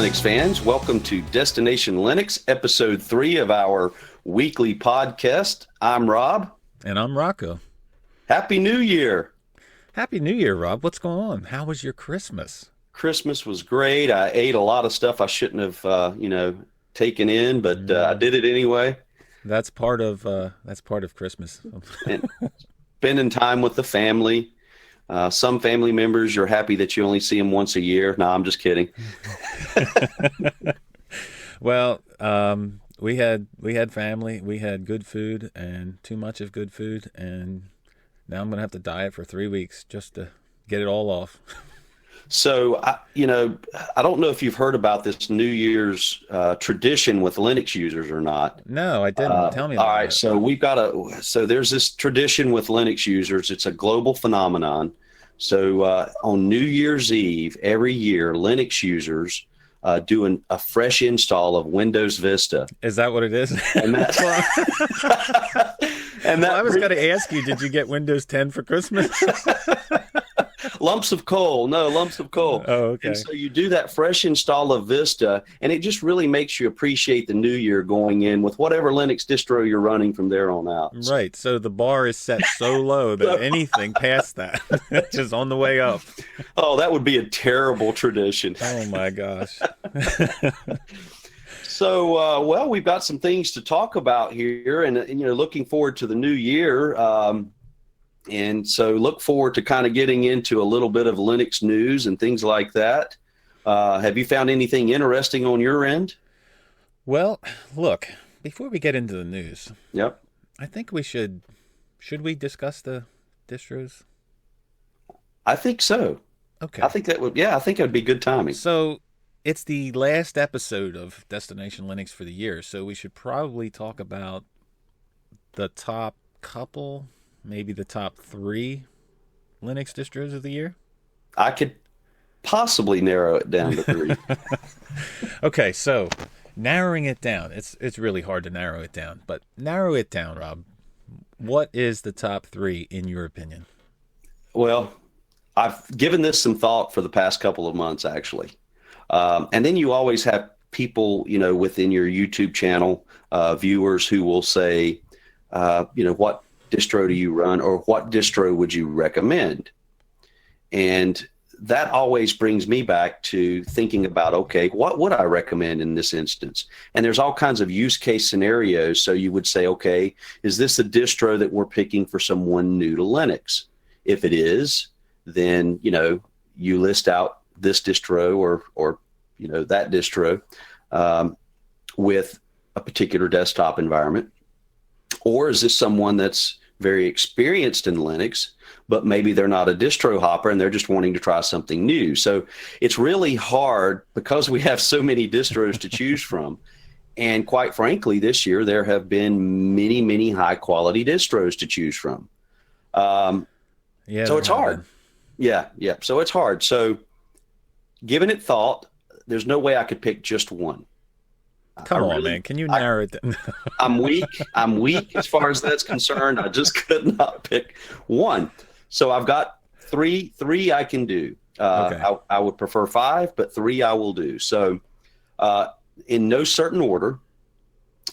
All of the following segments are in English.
Linux fans. Welcome to Destination Linux, episode 3 of our weekly podcast. I'm Rob. And I'm Rocco. Happy New Year. Happy New Year, Rob. What's going on? How was your Christmas? Christmas was great. I ate a lot of stuff I shouldn't have, taken in, but I did it anyway. That's part of Christmas. And spending time with the family. Some family members, you're happy that you only see them once a year. No, I'm just kidding. Well, we had family, we had good food, and too much of good food, and now I'm gonna have to diet for 3 weeks just to get it all off. So, I don't know if you've heard about this New Year's tradition with Linux users or not. No, I didn't. Tell me about it. All right, so there's this tradition with Linux users. It's a global phenomenon. So on New Year's Eve every year, Linux users do a fresh install of Windows Vista. Is that what it is? And that, I was going to ask you, did you get Windows 10 for Christmas? Lumps of coal. Oh, okay. And so you do that fresh install of Vista, and it just really makes you appreciate the new year going in with whatever Linux distro you're running from there on out. Right. So the bar is set so low that anything past that is on the way up. Oh, that would be a terrible tradition. Oh, my gosh. So, we've got some things to talk about here, and looking forward to the new year. And so look forward to kind of getting into a little bit of Linux news and things like that. Have you found anything interesting on your end? Well, look, before we get into the news, Yep. I think we should we discuss the distros? I think so. Okay. I think that would be good timing. So it's the last episode of Destination Linux for the year, so we should probably talk about the top couple, maybe the top 3 Linux distros of the year? I could possibly narrow it down to 3. Okay, so narrowing it down. It's really hard to narrow it down, but narrow it down, Rob. What is the top 3 in your opinion? Well, I've given this some thought for the past couple of months, actually. And then you always have people, within your YouTube channel, viewers who will say, what distro do you run, or what distro would you recommend? And that always brings me back to thinking about, okay, what would I recommend in this instance? And there's all kinds of use case scenarios. So you would say, okay, is this a distro that we're picking for someone new to Linux? If it is, then, you list out this distro or that distro with a particular desktop environment. Or is this someone that's very experienced in Linux, but maybe they're not a distro hopper and they're just wanting to try something new? So it's really hard because we have so many distros to choose from. And quite frankly, this year there have been many, many high quality distros to choose from. So it's hard. Yeah. So it's hard. So giving it thought, there's no way I could pick just one. Come on, man. Can you narrow it down? I'm weak as far as that's concerned. I just could not pick one. So I've got three I can do. Okay. I would prefer 5, but 3 I will do. So in no certain order,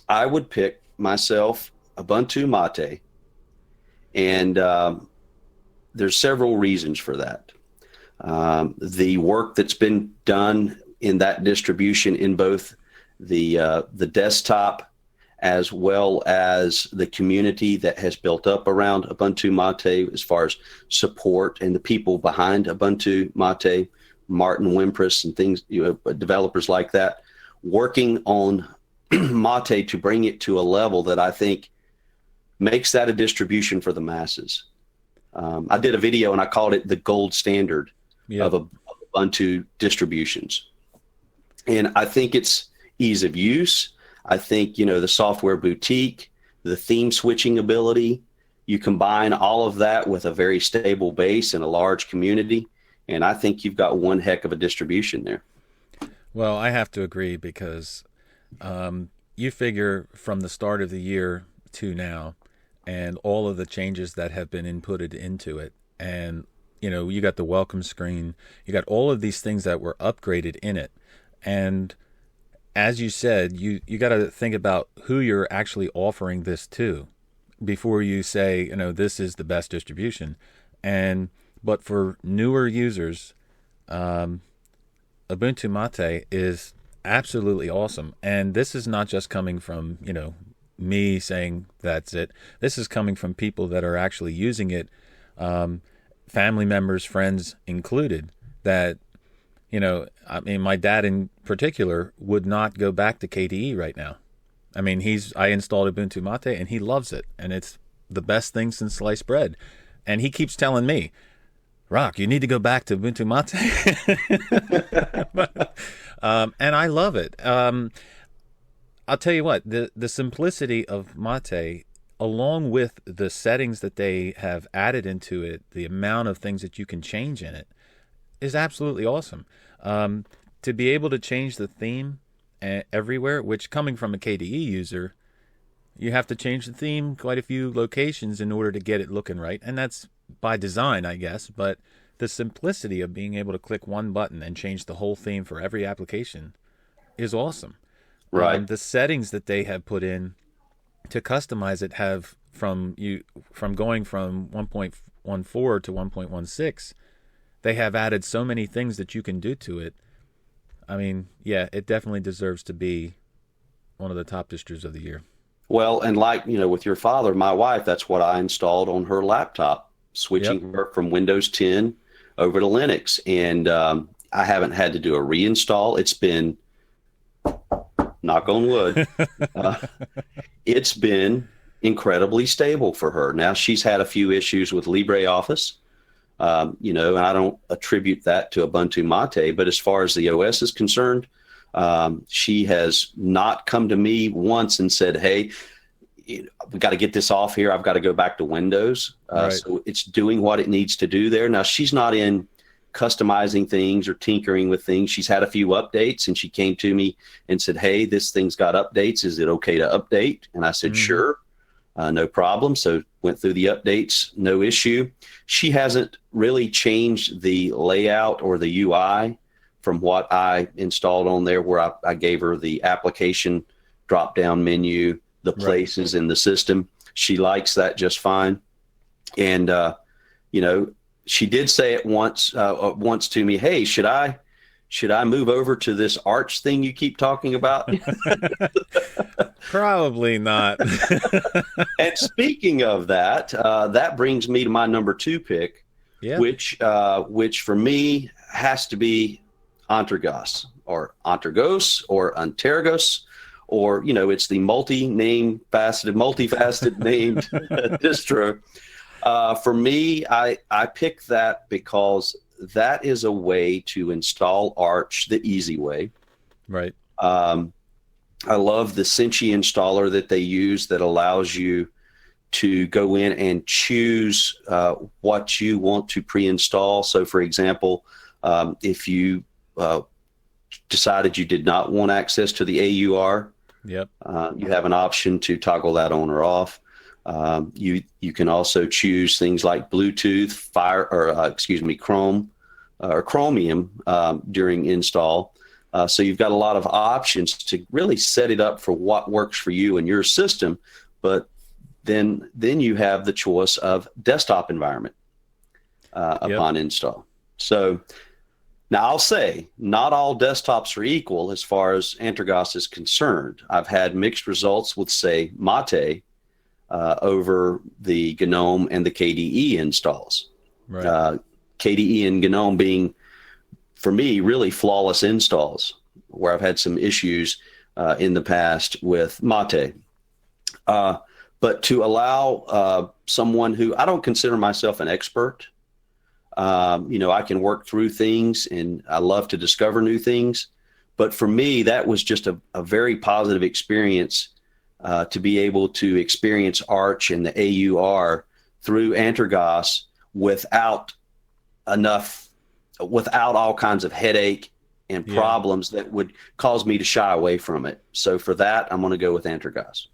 I would pick myself Ubuntu Mate. And there's several reasons for that. The work that's been done in that distribution in both the desktop as well as the community that has built up around Ubuntu Mate as far as support and the people behind Ubuntu Mate, Martin Wimpress and things, developers like that, working on Mate to bring it to a level that I think makes that a distribution for the masses. I did a video and I called it the gold standard of Ubuntu distributions. And I think it's ease of use. I think, the software boutique, the theme switching ability, you combine all of that with a very stable base and a large community, and I think you've got one heck of a distribution there. Well, I have to agree because you figure from the start of the year to now and all of the changes that have been inputted into it, and you got the welcome screen, you got all of these things that were upgraded in it. And as you said, you got to think about who you're actually offering this to before you say, this is the best distribution. But for newer users, Ubuntu Mate is absolutely awesome. And this is not just coming from, me saying that's it. This is coming from people that are actually using it, family members, friends included, that, my dad in particular would not go back to KDE right now. I mean, I installed Ubuntu Mate and he loves it, and it's the best thing since sliced bread. And he keeps telling me, Rock, you need to go back to Ubuntu Mate. And I love it. I'll tell you what, the simplicity of Mate, along with the settings that they have added into it, the amount of things that you can change in it, is absolutely awesome. To be able to change the theme everywhere, which coming from a KDE user, you have to change the theme quite a few locations in order to get it looking right. And that's by design, I guess. But the simplicity of being able to click one button and change the whole theme for every application is awesome. Right. The settings that they have put in to customize it have from going from 1.14 to 1.16, they have added so many things that you can do to it. I mean, yeah, it definitely deserves to be one of the top distros of the year. Well, and with your father, my wife, that's what I installed on her laptop, switching her from Windows 10 over to Linux. And I haven't had to do a reinstall. It's been, knock on wood, it's been incredibly stable for her. Now, she's had a few issues with LibreOffice, and I don't attribute that to Ubuntu Mate, but as far as the OS is concerned, she has not come to me once and said, hey, we got to get this off here. I've got to go back to Windows. Right. So it's doing what it needs to do there. Now, she's not in customizing things or tinkering with things. She's had a few updates, and she came to me and said, hey, this thing's got updates. Is it okay to update? And I said, sure, no problem. So went through the updates, no issue. She hasn't really changed the layout or the UI from what I installed on there, where I gave her the application drop-down menu, the places in the system. She likes that just fine. And, she did say it once to me, hey, should I move over to this Arch thing you keep talking about? Probably not. And speaking of that, that brings me to my number 2 pick, which for me has to be Antergos or Antergos or Antergos, or, it's the multifaceted named distro. For me, I picked that because that is a way to install Arch the easy way. Right. I love the Cinchi installer that they use that allows you to go in and choose what you want to pre-install. So, for example, if you decided you did not want access to the AUR, you have an option to toggle that on or off. You can also choose things like Bluetooth, Chrome or Chromium during install. So you've got a lot of options to really set it up for what works for you and your system. But then you have the choice of desktop environment upon install. So now I'll say not all desktops are equal as far as Antergos is concerned. I've had mixed results with, say, Mate over the GNOME and the KDE installs. Right. KDE and GNOME being, for me, really flawless installs, where I've had some issues in the past with Mate. But to allow someone who, I don't consider myself an expert, I can work through things and I love to discover new things. But for me, that was just a very positive experience to be able to experience Arch and the AUR through Antergos without all kinds of headache and problems that would cause me to shy away from it. So for that, I'm going to go with Antergos.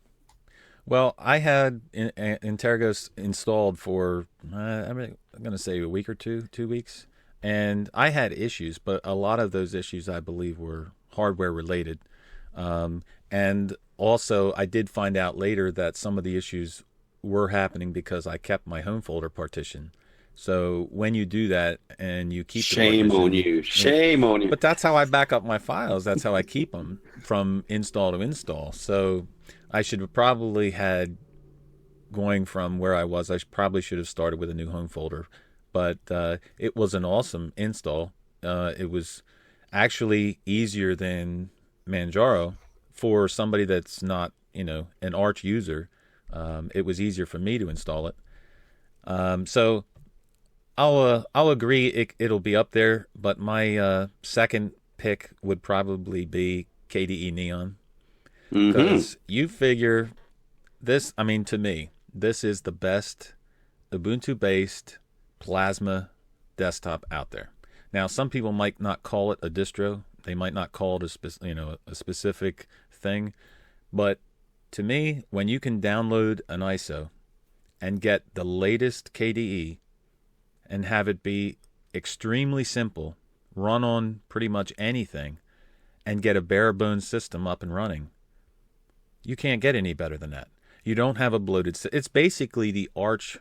Well, I had Antergos installed for, I'm going to say a week or 2 weeks. And I had issues, but a lot of those issues, I believe, were hardware related. And also, I did find out later that some of the issues were happening because I kept my home folder partition. So when you do that and you keep Shame the partition, on you. Shame on you. but that's how I back up my files. That's how I keep them from install to install. So I should have probably had going from where I was. Probably should have started with a new home folder, but it was an awesome install. It was actually easier than Manjaro for somebody that's not, an Arch user. It was easier for me to install it. So I'll agree it'll be up there, but my second pick would probably be KDE Neon, because you figure this. I mean, to me, this is the best Ubuntu-based Plasma desktop out there. Now, some people might not call it a distro; they might not call it a specific thing, but to me, when you can download an ISO and get the latest KDE and have it be extremely simple, run on pretty much anything, and get a bare bones system up and running, you can't get any better than that. You don't have a bloated it's basically the Arch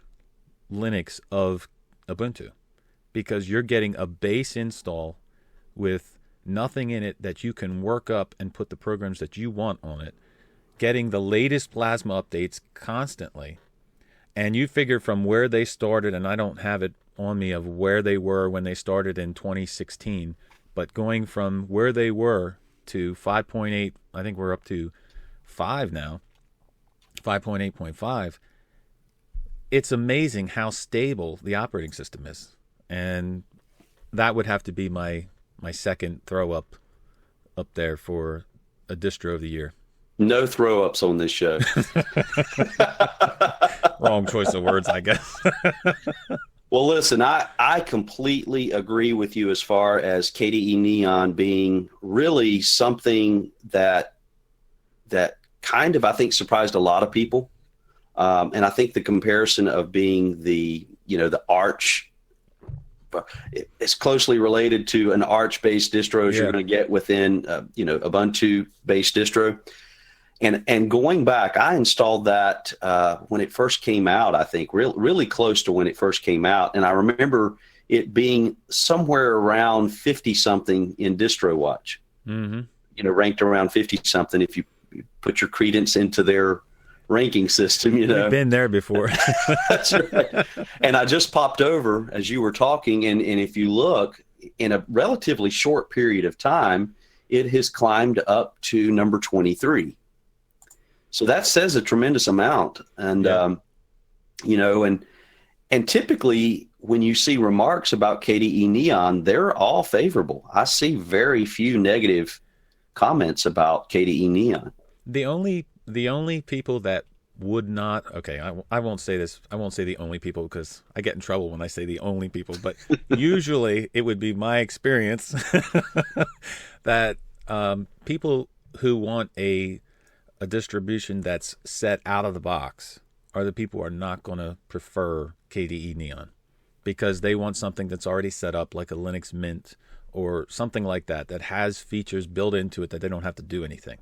Linux of Ubuntu, because you're getting a base install with nothing in it that you can work up and put the programs that you want on it, getting the latest Plasma updates constantly. And you figure from where they started, and I don't have it on me of where they were when they started in 2016, but going from where they were to 5.8, I think we're up to 5 now, 5.8.5, it's amazing how stable the operating system is. And that would have to be my second throw up there for a distro of the year. No throw ups on this show. Wrong choice of words, I guess. Well, listen, I completely agree with you as far as KDE Neon being really something that kind of, I think, surprised a lot of people. And I think the comparison of being the Arch, it's closely related to an Arch-based distro as you're going to get within, Ubuntu-based distro. And going back, I installed that when it first came out, I think, really close to when it first came out. And I remember it being somewhere around 50-something in DistroWatch, ranked around 50-something if you put your credence into their ranking system. We've been there before. That's right. And I just popped over as you were talking, and if you look, in a relatively short period of time, it has climbed up to number 23. So that says a tremendous amount. And, and typically when you see remarks about KDE Neon, they're all favorable. I see very few negative comments about KDE Neon. The only people that would not, I won't say this, I won't say the only people because I get in trouble when I say the only people, but usually it would be my experience that people who want a distribution that's set out of the box are the people who are not going to prefer KDE Neon, because they want something that's already set up, like a Linux Mint or something like that has features built into it that they don't have to do anything.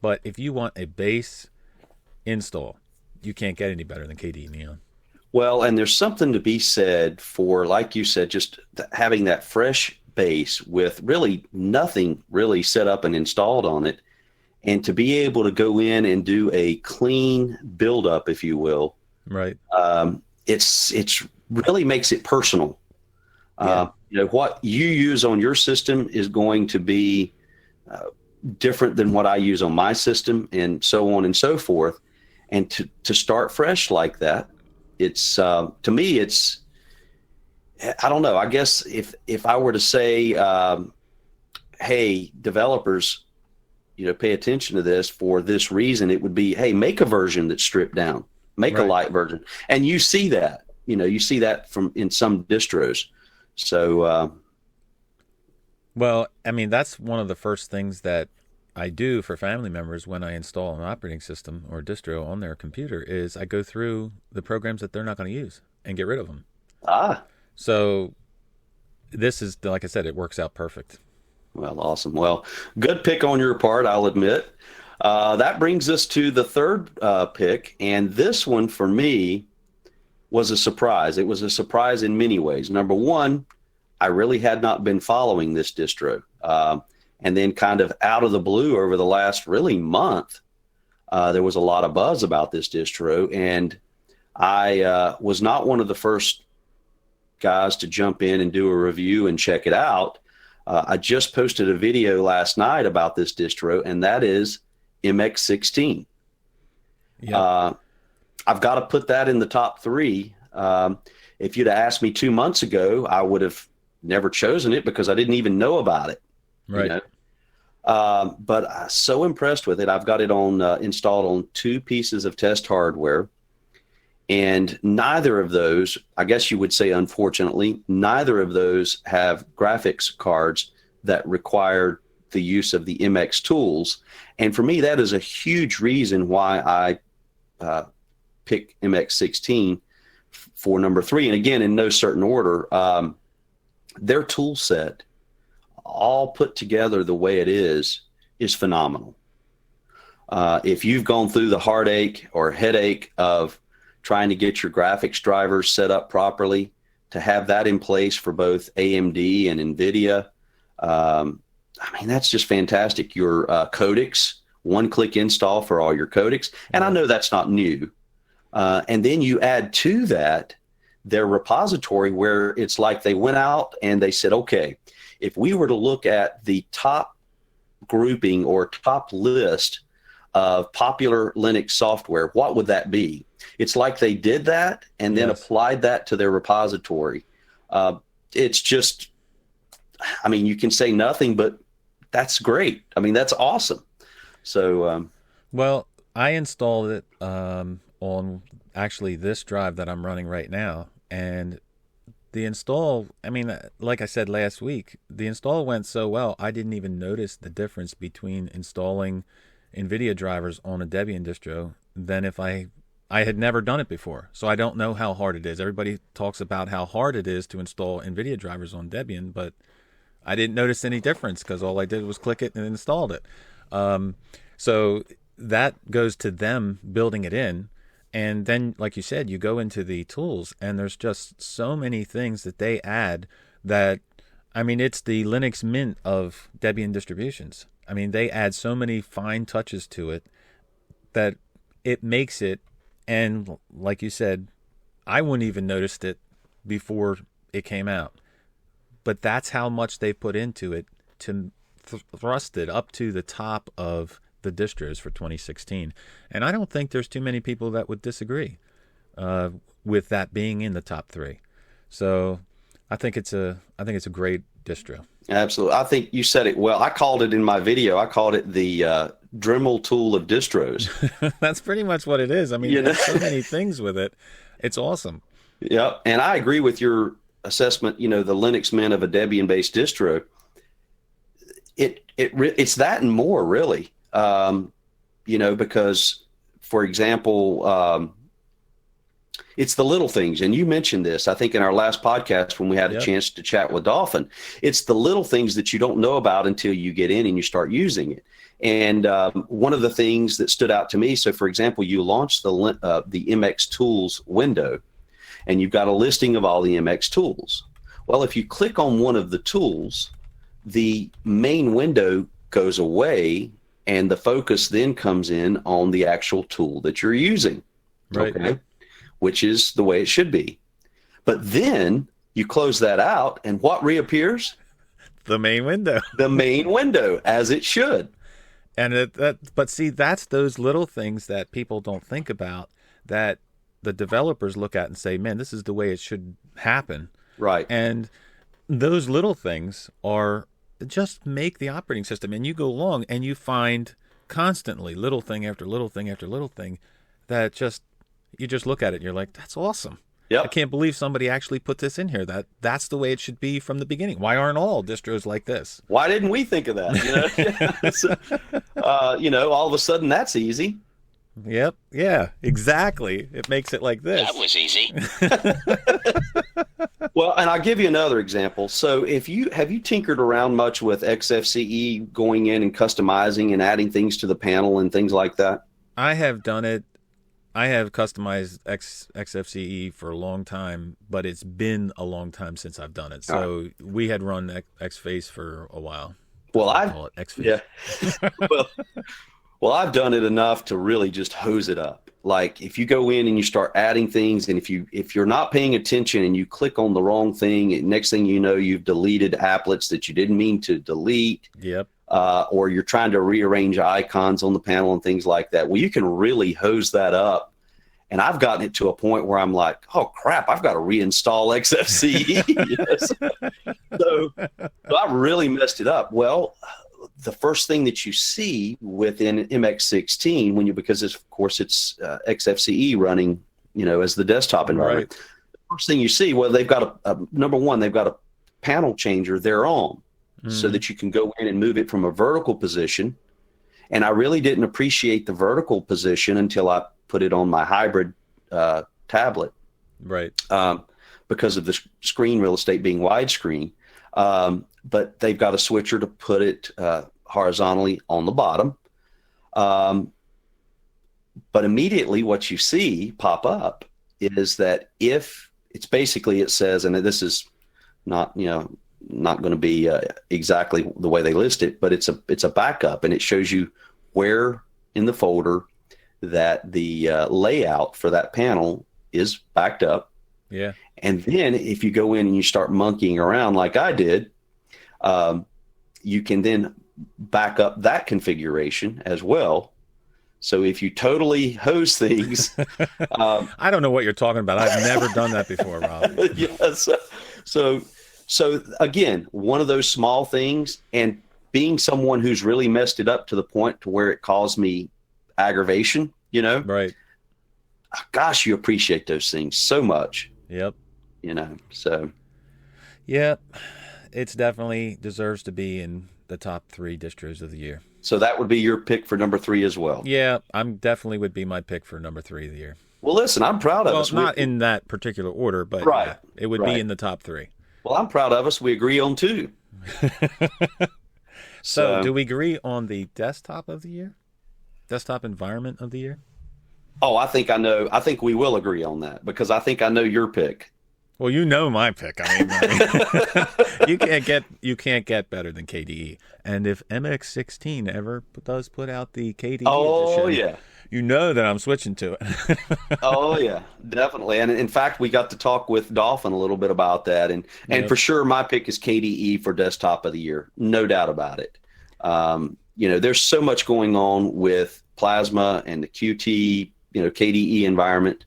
But if you want a base install, you can't get any better than KDE Neon. Well, and there's something to be said for, like you said, just having that fresh base with really nothing really set up and installed on it. And to be able to go in and do a clean build-up, if you will, right? It's really makes it personal. Yeah. What you use on your system is going to be different than what I use on my system, and so on and so forth. And to start fresh like that, it's to me, it's, I don't know. I guess if I were to say, hey, developers, pay attention to this for this reason, it would be, hey, make a version that's stripped down, make a light version. And you see that, you see that in some distros. So, well, I mean, that's one of the first things that I do for family members when I install an operating system or distro on their computer is I go through the programs that they're not going to use and get rid of them. Ah. So this is, like I said, it works out perfect. Well, awesome. Well, good pick on your part, I'll admit. That brings us to the third pick, and this one for me was a surprise. It was a surprise in many ways. Number one, I really had not been following this distro. And then kind of out of the blue over the last really month, there was a lot of buzz about this distro, and I was not one of the first guys to jump in and do a review and check it out. I just posted a video last night about this distro, and that is MX16. Yep. I've got to put that in the top three. If you'd asked me 2 months ago, I would have never chosen it because I didn't even know about it. Right. You know? But I'm so impressed with it. I've got it on installed on 2 pieces of test hardware. And neither of those, I guess you would say, unfortunately, neither of those have graphics cards that require the use of the MX tools. And for me, that is a huge reason why I pick MX16 for number 3. And again, in no certain order, their tool set, all put together the way it is phenomenal. If you've gone through the heartache or headache of trying to get your graphics drivers set up properly, to have that in place for both AMD and NVIDIA, I mean, that's just fantastic. Your codecs, one-click install for all your codecs. And I know that's not new. And then you add to that their repository where it's like they went out and they said, okay, if we were to look at the top grouping or top list of popular Linux software, what would that be? It's like they did that and then applied that to their repository. It's just, I mean, you can say nothing, but that's great. I mean, that's awesome. So, well, I installed it on actually this drive that I'm running right now, and the install, I mean, like I said last week, the install went so well, I didn't even notice the difference between installing NVIDIA drivers on a Debian distro than if I had never done it before. So I don't know how hard it is. Everybody talks about how hard it is to install NVIDIA drivers on Debian, but I didn't notice any difference because all I did was click it and installed it. So that goes to them building it in. And then, like you said, you go into the tools, and there's just so many things that they add that, I mean, it's the Linux Mint of Debian distributions. I mean, they add so many fine touches to it that it makes it, and like you said, I wouldn't even noticed it before it came out. But that's how much they put into it to thrust it up to the top of the distros for 2016. And I don't think there's too many people that would disagree with that being in the top 3. So I think it's a great distro. Absolutely. I think you said it well. I called it in my video, I called it the Dremel tool of distros. That's pretty much what it is. I mean, there's so many things with it. It's awesome. Yep. And I agree with your assessment, the Linux Mint of a Debian-based distro. It's that and more, really. Because, for example, it's the little things. And you mentioned this, I think, in our last podcast when we had a chance to chat with Dolphin. It's the little things that you don't know about until you get in and you start using it. And one of the things that stood out to me, so, for example, you launched the MX Tools window, and you've got a listing of all the MX tools. Well, if you click on one of the tools, the main window goes away, and the focus then comes in on the actual tool that you're using, right? Okay? Which is the way it should be. But then you close that out, and what reappears? The main window. The main window, as it should. And but see, that's those little things that people don't think about, that the developers look at and say, man, this is the way it should happen. Right. And those little things are just make the operating system. And you go along and you find constantly little thing after little thing after little thing that you just look at it and you're like, that's awesome. Yep. I can't believe somebody actually put this in here. That's the way it should be from the beginning. Why aren't all distros like this? Why didn't we think of that? All of a sudden that's easy. Yep. Yeah, exactly. It makes it like this. That was easy. Well, Well, and I'll give you another example. So have you tinkered around much with XFCE, going in and customizing and adding things to the panel and things like that? I have done it. I have customized XFCE for a long time, but it's been a long time since I've done it. So we had run XFace for a while. Well, I call it XFace. Yeah. well, I've done it enough to really just hose it up. Like if you go in and you start adding things, and if you're not paying attention and you click on the wrong thing, next thing you know, you've deleted applets that you didn't mean to delete. Yep. Or you're trying to rearrange icons on the panel and things like that. Well, you can really hose that up. And I've gotten it to a point where I'm like, oh, crap, I've got to reinstall XFCE. So I really messed it up. Well, the first thing that you see within MX16, because of course it's XFCE running, as the desktop environment. Right. The first thing you see, well, they've got number one, they've got a panel changer there on, so that you can go in and move it from a vertical position. And I really didn't appreciate the vertical position until I put it on my hybrid tablet, right? Because of the screen real estate being widescreen. But they've got a switcher to put it horizontally on the bottom. But immediately what you see pop up is that if it's basically, it says, and this is not going to be exactly the way they list it, but it's a backup, and it shows you where in the folder that the layout for that panel is backed up. Yeah. And then if you go in and you start monkeying around like I did, you can then back up that configuration as well. So if you totally hose things, I don't know what you're talking about. I've never done that before, Rob. Yes. So again, one of those small things, and being someone who's really messed it up to the point to where it caused me aggravation, right? Gosh, you appreciate those things so much. Yep. So. Yeah, it's definitely deserves to be in the top 3 distros of the year. So that would be your pick for number 3 as well. Yeah, I'm definitely would be my pick for number 3 of the year. Well, listen, I'm proud of us. Not in that particular order, but right. Yeah, it would be in the top 3. Well, I'm proud of us. We agree on 2. So, do we agree on the desktop of the year? Desktop environment of the year? Oh, I think I know. I think we will agree on that, because I think I know your pick. Well, you know my pick. I mean, you can't get better than KDE. And if MX16 ever does put out the KDE edition, you know that I'm switching to it. Oh yeah, definitely. And in fact, we got to talk with Dolphin a little bit about that, and for sure, my pick is KDE for desktop of the year, no doubt about it. There's so much going on with Plasma and the QT, KDE environment.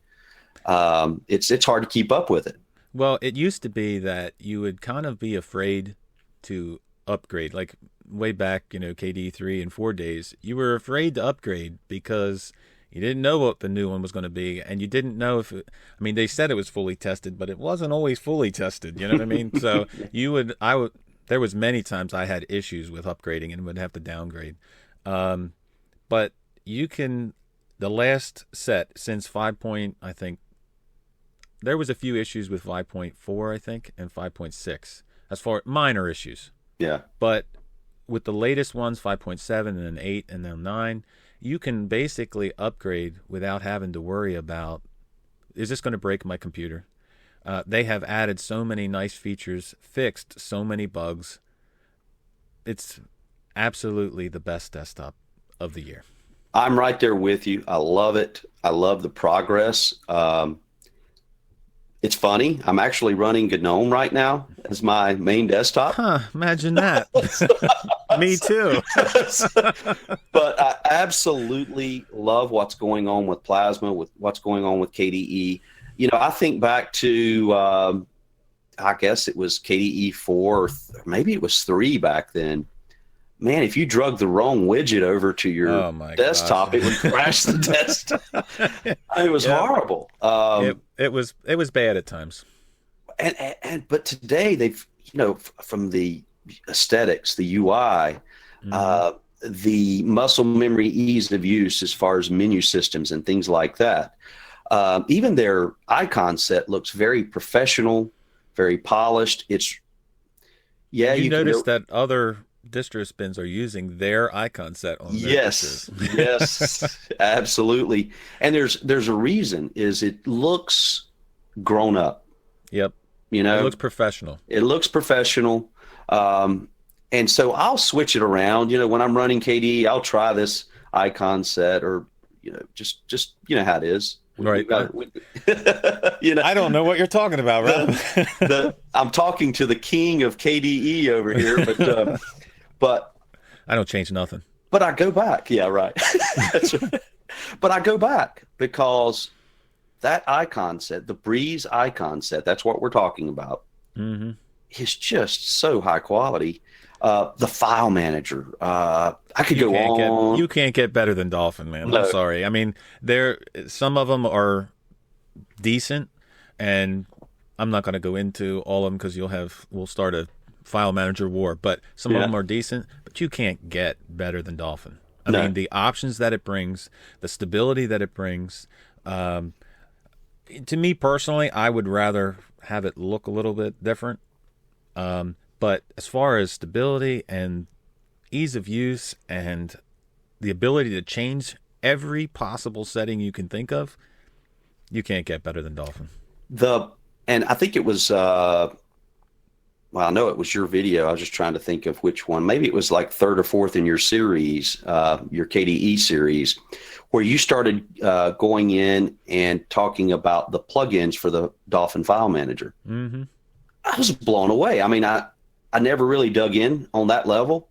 It's hard to keep up with it. Well, it used to be that you would kind of be afraid to upgrade. Like way back, KD 3 and 4 days, you were afraid to upgrade because you didn't know what the new one was going to be, and you didn't know if they said it was fully tested, but it wasn't always fully tested. You know what I mean? So there was many times I had issues with upgrading and would have to downgrade. But the last set since 5. I think there was a few issues with 5.4, I think, and 5.6 as far minor issues. Yeah. But with the latest ones, 5.7 and then 8 and then 9, you can basically upgrade without having to worry about, is this going to break my computer? They have added so many nice features, fixed so many bugs. It's absolutely the best desktop of the year. I'm right there with you. I love it. I love the progress. It's funny. I'm actually running GNOME right now as my main desktop. Huh, imagine that. Me too. But I absolutely love what's going on with Plasma, with what's going on with KDE. I think back to, I guess it was KDE 4, or maybe it was 3 back then. Man, if you drug the wrong widget over to your desktop, it would crash the desktop. It was horrible. It was bad at times. But today they've, from the aesthetics, the UI, the muscle memory ease of use as far as menu systems and things like that. Even their icon set looks very professional, very polished. You notice that other distro spins are using their icon set on their yes, distros. yes, absolutely. And there's a reason, is it looks grown up. Yep. You know, it looks professional. It looks professional. And so I'll switch it around. You know, when I'm running KDE, I'll try this icon set, or, you know, just you know how it is. Right. You know, I don't know what you're talking about, Rob. I'm talking to the king of KDE over here, but I don't change nothing. But I go back. Yeah, right. That's right. But I go back because that icon set, the Breeze icon set, that's what we're talking about, is just so high quality. The file manager, I could go on. You can't get better than Dolphin, man. No. I'm sorry. I mean, some of them are decent, and I'm not going to go into all of them because we'll start a file manager war. But some of them are decent, but you can't get better than Dolphin. I mean, the options that it brings, the stability that it brings. To me personally, I would rather have it look a little bit different. But as far as stability and ease of use and the ability to change every possible setting you can think of, you can't get better than Dolphin. And I think it was, well, I know it was your video. I was just trying to think of which one. Maybe it was like third or fourth in your series, your KDE series, where you started going in and talking about the plugins for the Dolphin File Manager. Mm-hmm. I was blown away. I mean, I never really dug in on that level,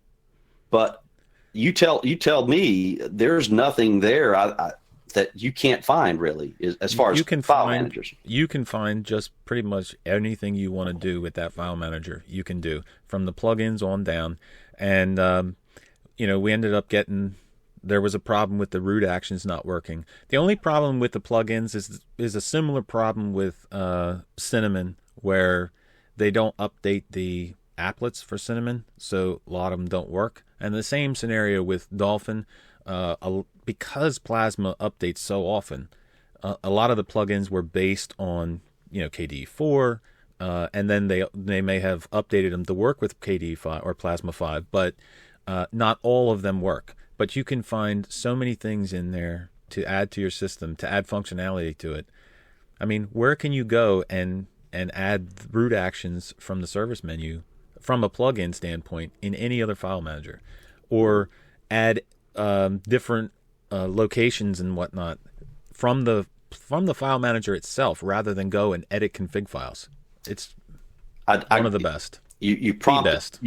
but you tell me there's nothing there that you can't find really, as far as file managers. You can find just pretty much anything you want to do with that file manager. You can do from the plugins on down, and we ended up there was a problem with the root actions not working. The only problem with the plugins is a similar problem with Cinnamon, where they don't update the applets for Cinnamon, so a lot of them don't work. And the same scenario with Dolphin, because Plasma updates so often, a lot of the plugins were based on KDE 4, and then they may have updated them to work with KDE 5 or Plasma 5, but not all of them work. But you can find so many things in there to add to your system, to add functionality to it. I mean, where can you go and add root actions from the service menu from a plugin standpoint in any other file manager, or add different locations and whatnot from the file manager itself, rather than go and edit config files? It's one of the best. You prompted, best.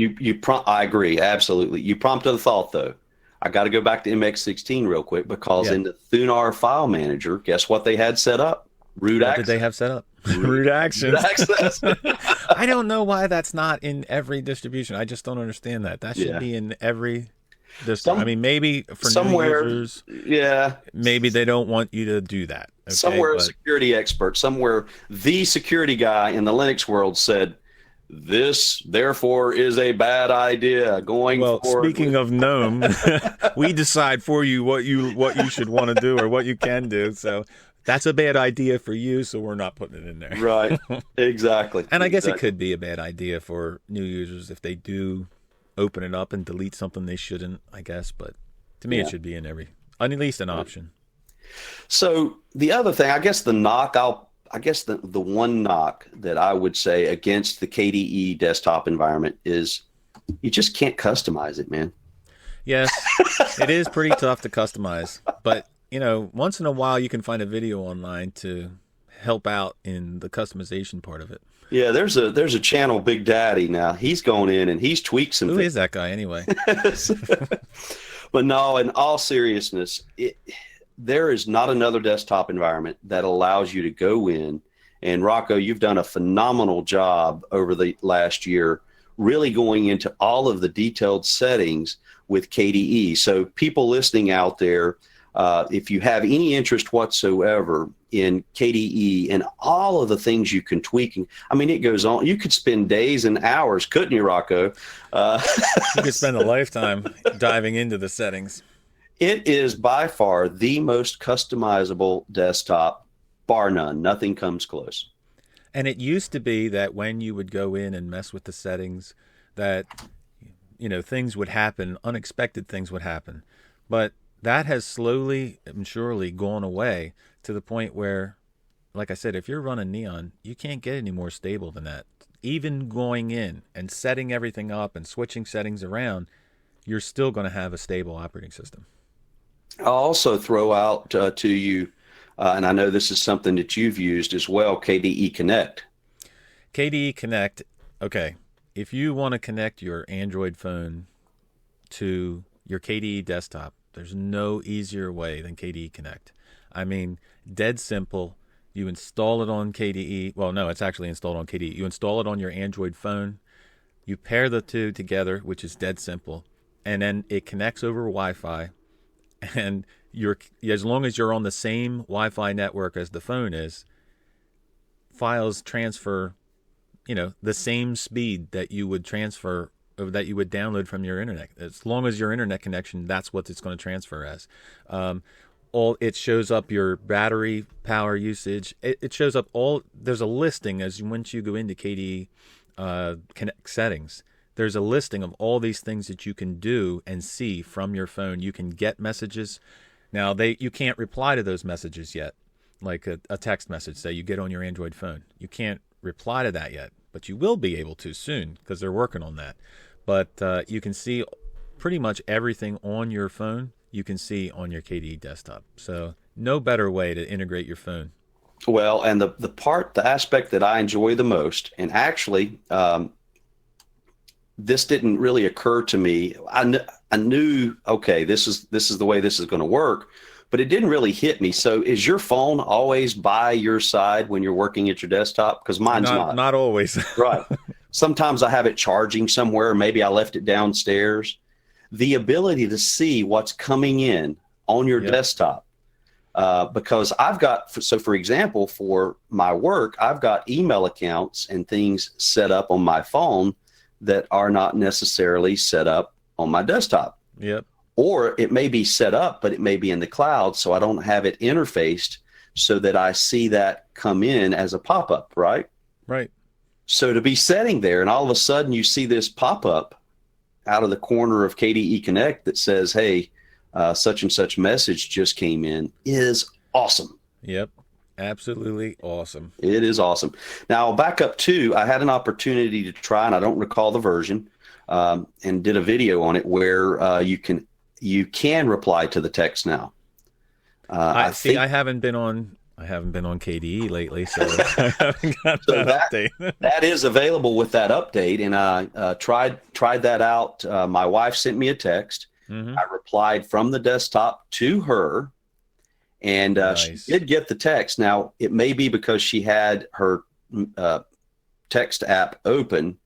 I agree, absolutely. You prompted a thought though. I got to go back to MX16 real quick, because in the Thunar file manager, guess what they had set up? Root access. What did they have set up? Root actions. Root access. I don't know why that's not in every distribution. I just don't understand that. That should be in every distro. I mean, maybe for somewhere, new users, yeah, maybe they don't want you to do that. Okay? Somewhere a security expert, somewhere the security guy in the Linux world said, this, therefore, is a bad idea going forward. Well, speaking of GNOME, we decide for you what you should want to do or what you can do. So that's a bad idea for you, so we're not putting it in there. Right. Exactly. And I guess it could be a bad idea for new users if they do open it up and delete something they shouldn't, I guess. But to me, it should be in at least an option. So the other thing, I guess the one knock that I would say against the KDE desktop environment is you just can't customize it, man. Yes, it is pretty tough to customize. But, once in a while you can find a video online to help out in the customization part of it. Yeah, there's a channel, Big Daddy, now. He's going in and he's tweaked some things. Who is that guy anyway? But no, in all seriousness, there is not another desktop environment that allows you to go in, and Rocco, you've done a phenomenal job over the last year, really going into all of the detailed settings with KDE. So people listening out there, if you have any interest whatsoever in KDE and all of the things you can tweak, I mean, it goes on. You could spend days and hours, couldn't you, Rocco? You could spend a lifetime diving into the settings. It is by far the most customizable desktop, bar none. Nothing comes close. And it used to be that when you would go in and mess with the settings, that things would happen, unexpected things would happen. But that has slowly and surely gone away to the point where, like I said, if you're running Neon, you can't get any more stable than that. Even going in and setting everything up and switching settings around, you're still going to have a stable operating system. I'll also throw out to you, and I know this is something that you've used as well, KDE Connect. KDE Connect, okay. If you want to connect your Android phone to your KDE desktop, there's no easier way than KDE Connect. I mean, dead simple. You install it on KDE. Well, no, it's actually installed on KDE. You install it on your Android phone. You pair the two together, which is dead simple. And then it connects over Wi-Fi. And as long as you're on the same Wi-Fi network as the phone is, files transfer, the same speed that you would transfer, or that you would download from your internet. As long as your internet connection, that's what it's going to transfer as. It shows up your battery power usage. It shows up there's a listing once you go into KDE Connect settings. There's a listing of all these things that you can do and see from your phone. You can get messages. Now, you can't reply to those messages yet, like a text message that you get on your Android phone. You can't reply to that yet, but you will be able to soon because they're working on that. But you can see pretty much everything on your phone you can see on your KDE desktop. So no better way to integrate your phone. Well, and the aspect that I enjoy the most, and actually, this didn't really occur to me. I knew, okay, this is the way this is going to work, but it didn't really hit me. So is your phone always by your side when you're working at your desktop? Because mine's not. Not always. Right. Sometimes I have it charging somewhere. Maybe I left it downstairs. The ability to see what's coming in on your desktop, because for example, for my work, I've got email accounts and things set up on my phone that are not necessarily set up on my desktop. Yep. Or it may be set up, but it may be in the cloud, so I don't have it interfaced so that I see that come in as a pop-up, right? Right. So to be sitting there and all of a sudden you see this pop-up out of the corner of KDE Connect that says, hey, such and such message just came in is awesome. Yep. Absolutely awesome. It is awesome. Now, back up to, I had an opportunity to try, and I don't recall the version, and did a video on it where you can reply to the text now. I haven't been on KDE lately, so I haven't got that update. That is available with that update, and I tried that out. My wife sent me a text. Mm-hmm. I replied from the desktop to her, and nice. She did get the text. Now, it may be because she had her text app open.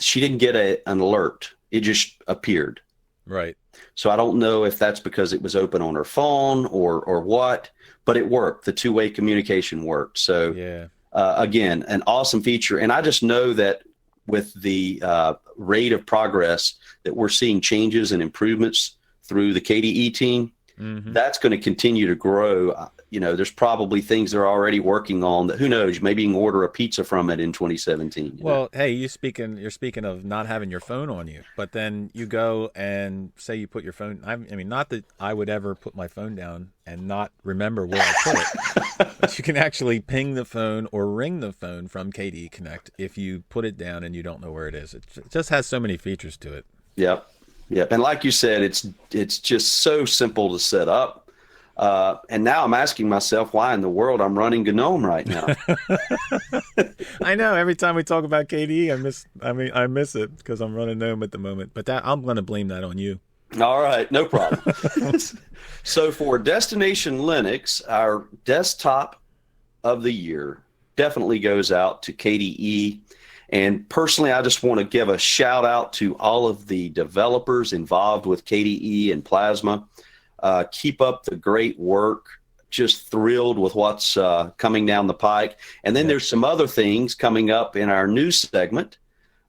She didn't get an alert. It just appeared. Right. So I don't know if that's because it was open on her phone or what, but it worked. The two-way communication worked. So yeah. Again, an awesome feature. And I just know that with the rate of progress that we're seeing changes and improvements through the KDE team, mm-hmm. that's going to continue to grow. There's probably things they're already working on that, who knows, maybe you can order a pizza from it in 2017. Well, hey, you're speaking of not having your phone on you, but then you go and say you put your phone, I mean, not that I would ever put my phone down and not remember where I put it, but you can actually ping the phone or ring the phone from KDE Connect if you put it down and you don't know where it is. It just has so many features to it. Yep. And like you said, it's just so simple to set up. And now I'm asking myself why in the world I'm running GNOME right now. I know. Every time we talk about KDE, I miss it because I'm running GNOME at the moment. But I'm going to blame that on you. All right, no problem. So for Destination Linux, our desktop of the year definitely goes out to KDE. And personally, I just want to give a shout out to all of the developers involved with KDE and Plasma. Keep up the great work. Just thrilled with what's coming down the pike. And then there's some other things coming up in our news segment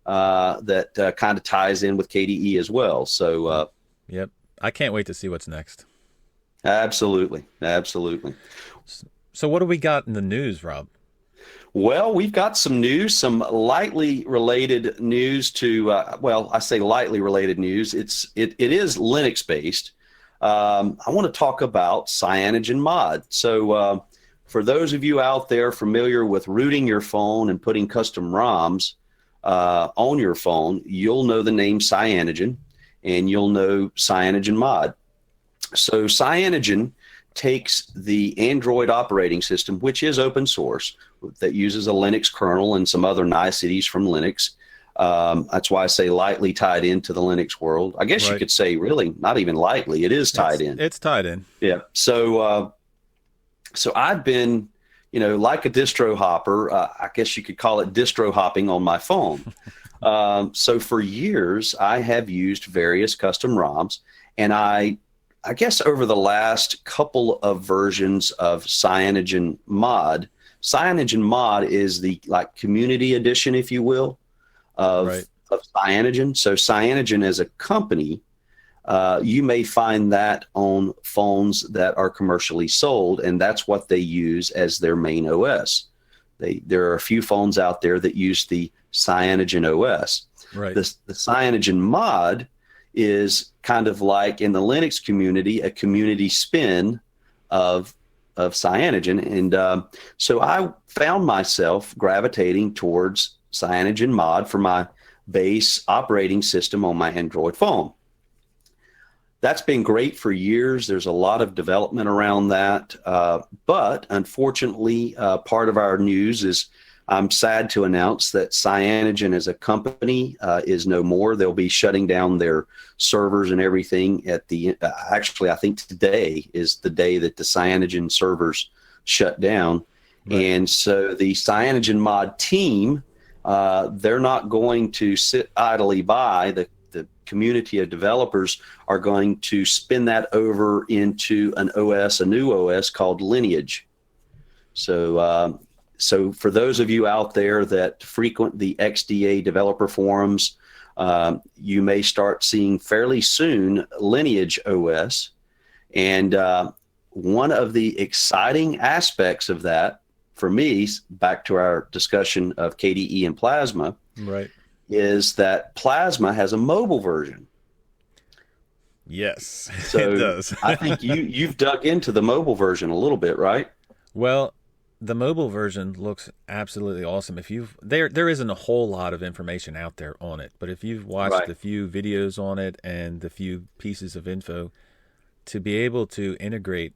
that kind of ties in with KDE as well. So, yep. I can't wait to see what's next. Absolutely. So what do we got in the news, Rob? Well, we've got some news, some lightly related news to, well, I say lightly related news. It is Linux based. I want to talk about CyanogenMod. So for those of you out there familiar with rooting your phone and putting custom ROMs on your phone, you'll know the name Cyanogen, and you'll know CyanogenMod. So Cyanogen takes the Android operating system, which is open source, that uses a Linux kernel and some other niceties from Linux. That's why I say lightly tied into the Linux world. I guess you could say really not even lightly. It is tied in. It's tied in. Yeah. So I've been, like a distro hopper, I guess you could call it distro hopping on my phone. So for years, I have used various custom ROMs, and I guess over the last couple of versions of CyanogenMod is the community edition, if you will, of Cyanogen. So Cyanogen as a company, you may find that on phones that are commercially sold, and that's what they use as their main OS. There are a few phones out there that use the Cyanogen OS. Right. The CyanogenMod is kind of like in the Linux community, a community spin of Cyanogen. And so I found myself gravitating towards CyanogenMod for my base operating system on my Android phone. That's been great for years. There's a lot of development around that. But unfortunately, part of our news is I'm sad to announce that Cyanogen as a company is no more. They'll be shutting down their servers and everything at the actually, I think today is the day that the Cyanogen servers shut down. Right. And so the CyanogenMod team, they're not going to sit idly by. The community of developers are going to spin that over into a new OS called Lineage. So for those of you out there that frequent the XDA developer forums, you may start seeing fairly soon Lineage OS. And one of the exciting aspects of that, for me, back to our discussion of KDE and Plasma, right, is that Plasma has a mobile version. Yes, so it does. I think you've dug into the mobile version a little bit, right? Well, the mobile version looks absolutely awesome. If there isn't a whole lot of information out there on it, but if you've watched the few videos on it and the few pieces of info, to be able to integrate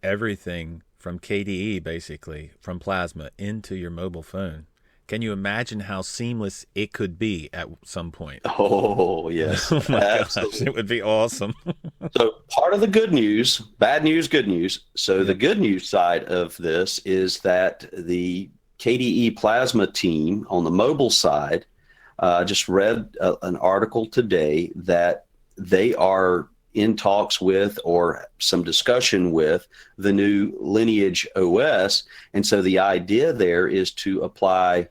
everything from KDE, basically from Plasma, into your mobile phone, can you imagine how seamless it could be at some point? Oh, yes. Oh my gosh, it would be awesome. So part of the good news, bad news, good news. So the good news side of this is that the KDE Plasma team on the mobile side just read an article today that they are in talks with or some discussion with the new Lineage OS. And so the idea there is to apply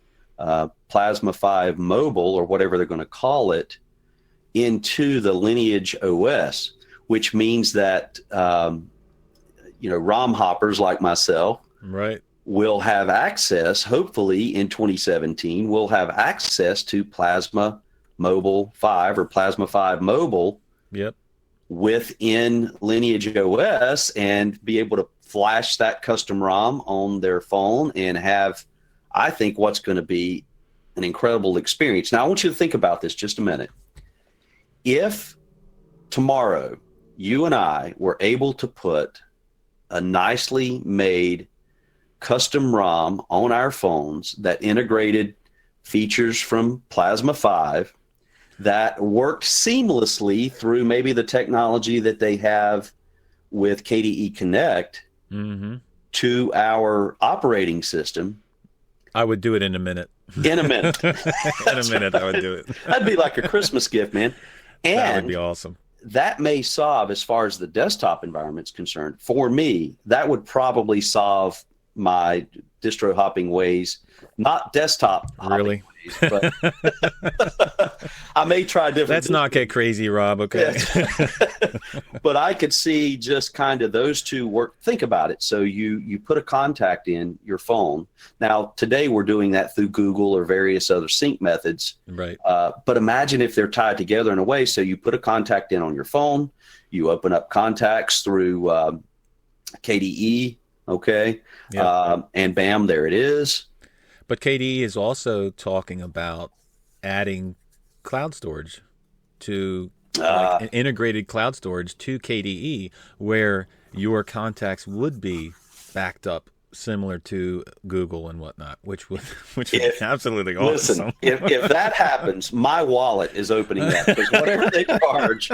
Plasma 5 Mobile, or whatever they're going to call it, into the Lineage OS, which means that ROM hoppers like myself will have access, hopefully in 2017, will have access to Plasma Mobile 5 or Plasma 5 Mobile within Lineage OS, and be able to flash that custom ROM on their phone and have, I think, what's going to be an incredible experience. Now, I want you to think about this just a minute. If tomorrow you and I were able to put a nicely made custom ROM on our phones that integrated features from Plasma 5 that worked seamlessly through maybe the technology that they have with KDE Connect to our operating system, I would do it in a minute. In a minute. In a minute, I would do it. That'd be like a Christmas gift, man. And that would be awesome. That may solve, as far as the desktop environment's concerned, for me, that would probably solve my distro hopping ways. Not desktop hopping ways, but I may try different. Let's not get crazy, Rob, okay? Yes. But I could see just kind of those two work. Think about it. So you put a contact in your phone. Now, today we're doing that through Google or various other sync methods. Right. But imagine if they're tied together in a way. So you put a contact in on your phone. You open up contacts through KDE. Okay. Yep. And bam, there it is. But KDE is also talking about adding cloud storage to like an integrated cloud storage to KDE, where your contacts would be backed up similar to Google and whatnot, which would be absolutely awesome. Listen, if that happens, my wallet is opening that, because whatever they charge,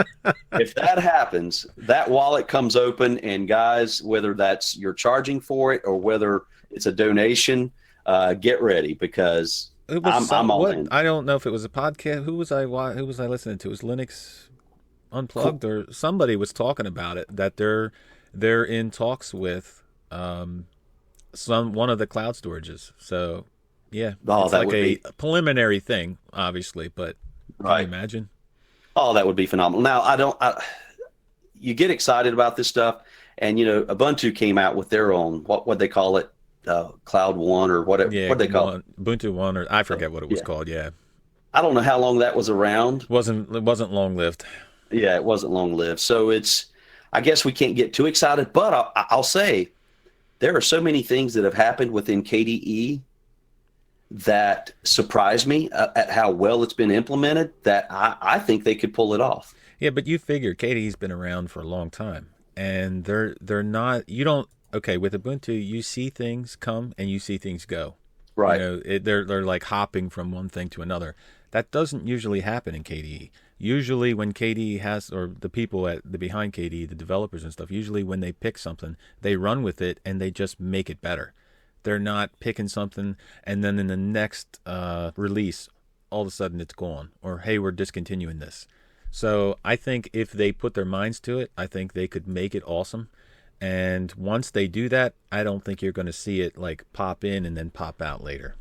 if that happens, that wallet comes open, and guys, whether that's you're charging for it or whether it's a donation, get ready, because I'm all in. I don't know if it was a podcast. Who was I listening to? It was Linux Unplugged, or somebody was talking about it, that they're in talks with one of the cloud storages. So yeah, it's like a preliminary thing, obviously, but can you imagine? Oh, that would be phenomenal. Now, you get excited about this stuff, and Ubuntu came out with their own what they call it, Cloud One or whatever. Yeah, what they call it? Ubuntu One, or I forget what it was called. Yeah, I don't know how long that was around. It wasn't long lived. Yeah, it wasn't long lived. So I guess we can't get too excited, but I'll say there are so many things that have happened within KDE that surprise me at how well it's been implemented, that I think they could pull it off. Yeah, but you figure KDE's been around for a long time, and they're not. You don't. Okay, with Ubuntu, you see things come and you see things go. Right. They're like hopping from one thing to another. That doesn't usually happen in KDE. Usually when KDE has, or the people behind KDE, the developers and stuff, usually when they pick something, they run with it and they just make it better. They're not picking something and then in the next release, all of a sudden it's gone. Or, hey, we're discontinuing this. So I think if they put their minds to it, I think they could make it awesome. And once they do that, I don't think you're going to see it like pop in and then pop out later.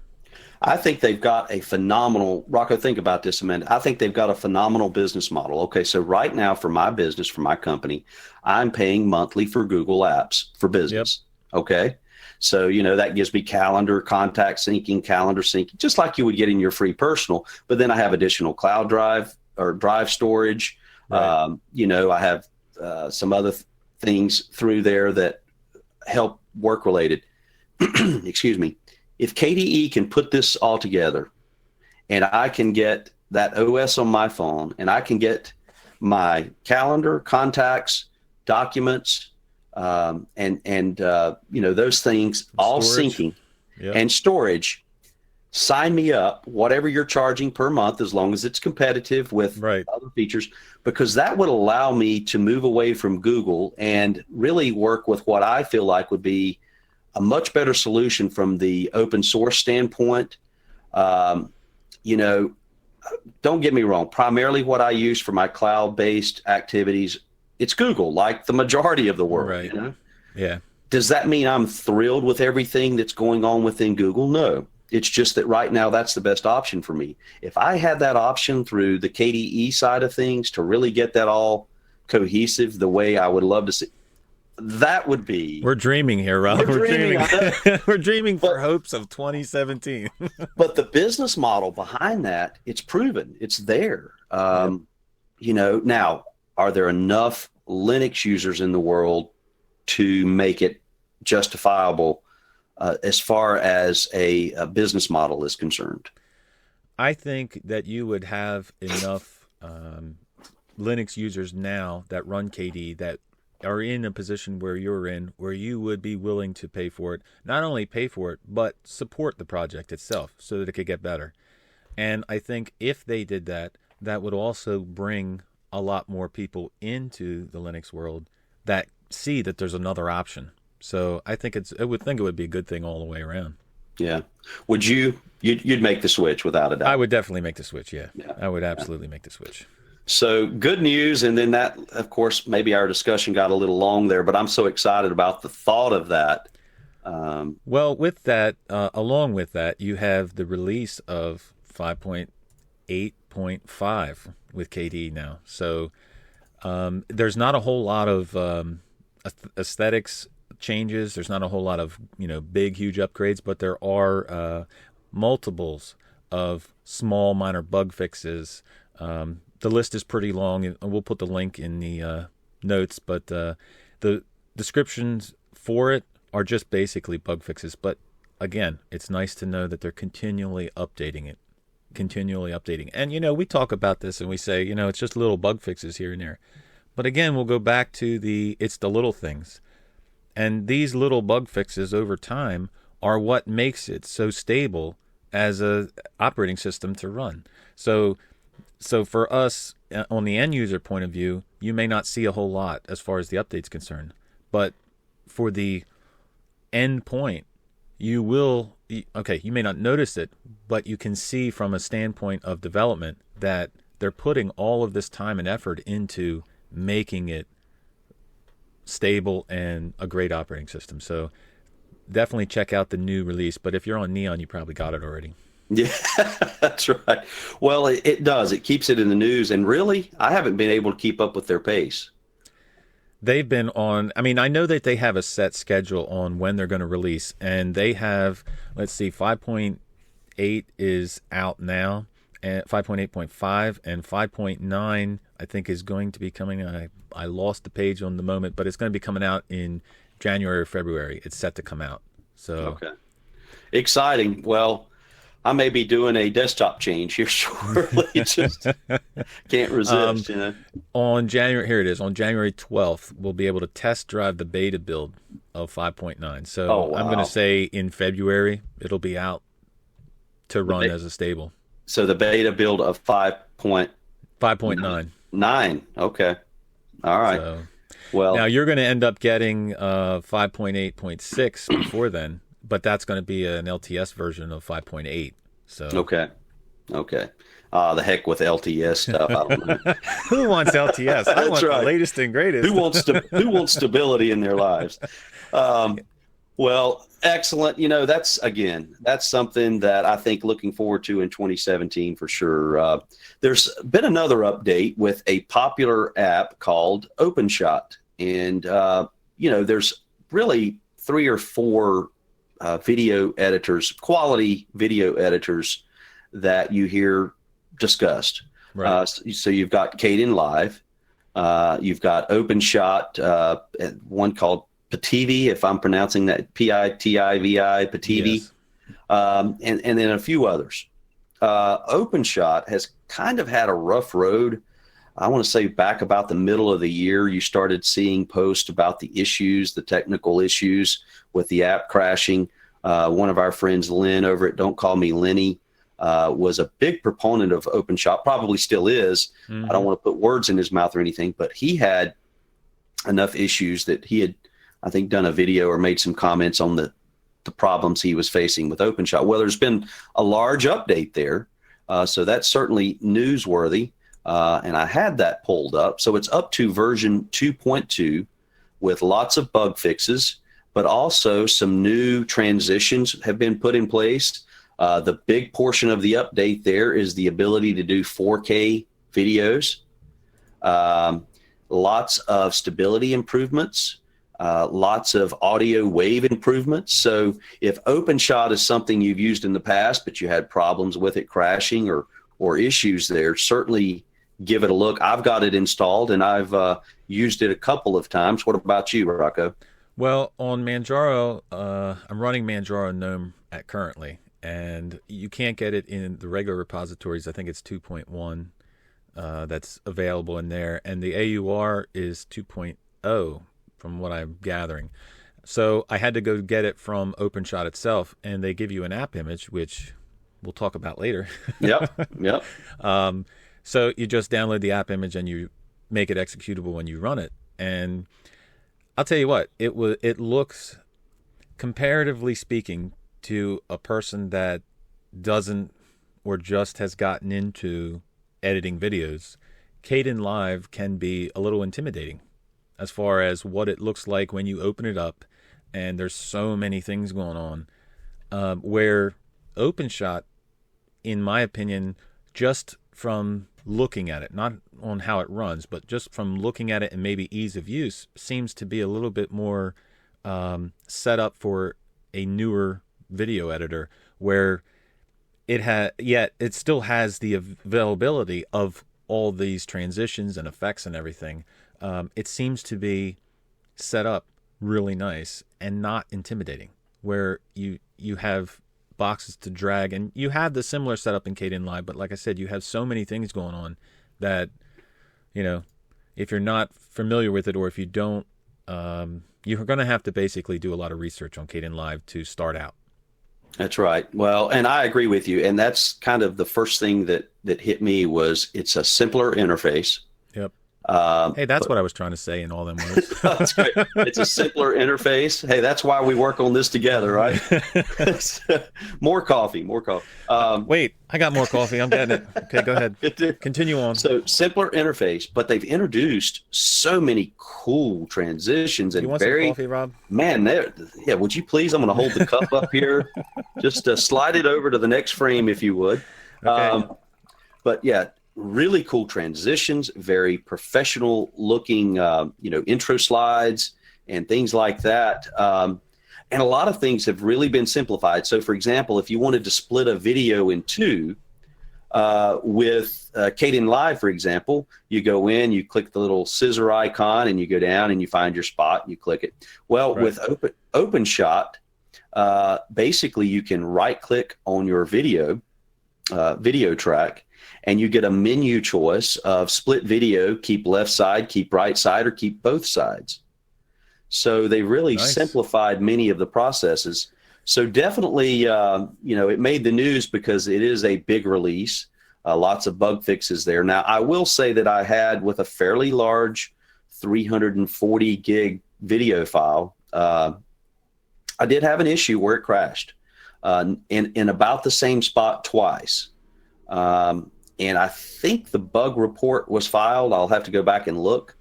I think they've got a phenomenal, Rocco, think about this a minute. I think they've got a phenomenal business model. Okay, so right now for my business, for my company, I'm paying monthly for Google Apps for business. Yep. Okay, so, that gives me calendar, contact syncing, calendar syncing, just like you would get in your free personal. But then I have additional cloud drive or drive storage. Right. I have some other things through there that help work related. Excuse me. If KDE can put this all together and I can get that OS on my phone and I can get my calendar, contacts, documents, and those things all syncing and storage, sign me up, whatever you're charging per month, as long as it's competitive with other features, because that would allow me to move away from Google and really work with what I feel like would be a much better solution from the open source standpoint. Don't get me wrong. Primarily what I use for my cloud-based activities, it's Google, like the majority of the world. Right. Yeah. Does that mean I'm thrilled with everything that's going on within Google? No. It's just that right now that's the best option for me. If I had that option through the KDE side of things to really get that all cohesive the way I would love to see, that would be... We're dreaming here, Rob. We're dreaming. We're dreaming for hopes of 2017. But the business model behind that, it's proven. It's there. Now, are there enough Linux users in the world to make it justifiable as far as a business model is concerned? I think that you would have enough Linux users now that run KDE that are in a position where you're in, where you would be willing to pay for it, not only pay for it, but support the project itself so that it could get better. And I think if they did that, that would also bring a lot more people into the Linux world that see that there's another option. So I think it would be a good thing all the way around. Yeah. Would you'd make the switch without a doubt? I would definitely make the switch. Yeah. I would absolutely make the switch. So good news. And then that, of course, maybe our discussion got a little long there, but I'm so excited about the thought of that. Well, with that, along with that, you have the release of 5.8.5 with KDE now. So There's not a whole lot of aesthetics changes. There's not a whole lot of big, huge upgrades, but there are multiples of small, minor bug fixes. The list is pretty long, and we'll put the link in the notes. But the descriptions for it are just basically bug fixes. But again, it's nice to know that they're continually updating it. And we talk about this and we say, it's just little bug fixes here and there. But again, we'll go back to it's the little things. And these little bug fixes over time are what makes it so stable as a operating system to run. So for us, on the end user point of view, you may not see a whole lot as far as the update's concerned. But for the end point, you may not notice it, but you can see from a standpoint of development that they're putting all of this time and effort into making it stable and a great operating system. So definitely check out the new release. But if you're on Neon, you probably got it already. Yeah, that's right. Well, it does. It keeps it in the news. And really, I haven't been able to keep up with their pace. They've been on, I know that they have a set schedule on when they're going to release, and they have, 5.8 is out now, and 5.8.5, and 5.9 I think is going to be coming. I lost the page on the moment, but it's going to be coming out in January or February. It's set to come out. So okay, exciting. Well, I may be doing a desktop change here shortly. Just can't resist, On January 12th, we'll be able to test drive the beta build of 5.9. So I'm going to say in February, it'll be out to run as a stable. So the beta build of 5.9. 9. Okay. All right. So, well, now you're going to end up getting 5.8.6 before then. But that's going to be an LTS version of 5.8. So okay. The heck with LTS stuff. I don't know. Who wants LTS? I want the latest and greatest. Who wants stability in their lives? Well, excellent. That's something that I think looking forward to in 2017 for sure. There's been another update with a popular app called OpenShot, and there's really 3 or 4 video editors, quality video editors that you hear discussed. Right. So you've got Kdenlive, you've got OpenShot, one called Pativi, if I'm pronouncing that, P-I-T-I-V-I, Pativi, yes. And then a few others. OpenShot has kind of had a rough road. I want to say back about the middle of the year, you started seeing posts about the issues, the technical issues with the app crashing. One of our friends, Lynn, over at Don't Call Me Lenny, was a big proponent of OpenShot, probably still is. Mm-hmm. I don't want to put words in his mouth or anything, but he had enough issues that he had, I think, done a video or made some comments on the problems he was facing with OpenShot. Well, there's been a large update there, so that's certainly newsworthy. And I had that pulled up. So it's up to version 2.2 with lots of bug fixes, but also some new transitions have been put in place. The big portion of the update there is the ability to do 4K videos, lots of stability improvements, lots of audio wave improvements. So if OpenShot is something you've used in the past, but you had problems with it crashing or issues there, certainly give it a look. I've got it installed and I've used it a couple of times. What about you, Rocco? Well, on Manjaro, I'm running Manjaro GNOME currently, and you can't get it in the regular repositories. I think it's 2.1 that's available in there, and the AUR is 2.0 from what I'm gathering. So I had to go get it from OpenShot itself, and they give you an app image, which we'll talk about later. Yep. So you just download the app image and you make it executable when you run it. And I'll tell you what, it looks, comparatively speaking, to a person that doesn't or just has gotten into editing videos, Kdenlive can be a little intimidating as far as what it looks like when you open it up, and there's so many things going on. Where OpenShot, in my opinion, just from looking at it, not on how it runs, but just from looking at it and maybe ease of use, seems to be a little bit more set up for a newer video editor, where it still has the availability of all these transitions and effects and everything. It seems to be set up really nice and not intimidating, where you have boxes to drag, and you have the similar setup in Kdenlive, but like I said, you have so many things going on that, if you're not familiar with it, or if you don't, you're going to have to basically do a lot of research on Kdenlive to start out. That's right. Well, and I agree with you. And that's kind of the first thing that hit me was it's a simpler interface. Yep. Hey, that's what I was trying to say in all them words. That's great. It's a simpler interface. Hey, that's why we work on this together, right? More coffee. Wait, I got more coffee. I'm getting it. Okay, go ahead. Continue on. So simpler interface, but they've introduced so many cool transitions and you want some coffee, Rob? Man, yeah. Would you please? I'm going to hold the cup up here. Just slide it over to the next frame, if you would. Okay. But yeah. Really cool transitions, very professional looking, intro slides and things like that. And a lot of things have really been simplified. So, for example, if you wanted to split a video in two with Kdenlive, for example, you go in, you click the little scissor icon, and you go down and you find your spot and you click it. Well, right. With OpenShot, basically you can right click on your video track, and you get a menu choice of split video, keep left side, keep right side, or keep both sides. So they really simplified many of the processes. So definitely, it made the news because it is a big release, lots of bug fixes there. Now, I will say that I had, with a fairly large 340 gig video file, I did have an issue where it crashed in about the same spot twice. And I think the bug report was filed. I'll have to go back and look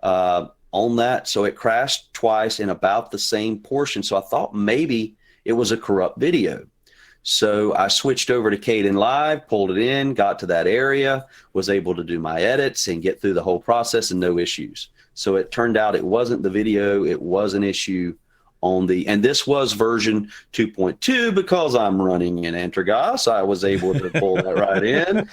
on that. So it crashed twice in about the same portion. So I thought maybe it was a corrupt video. So I switched over to Kdenlive, pulled it in, got to that area, was able to do my edits and get through the whole process and no issues. So it turned out it wasn't the video. It was an issue and this was version 2.2 because I'm running in Antergos. I was able to pull that right in,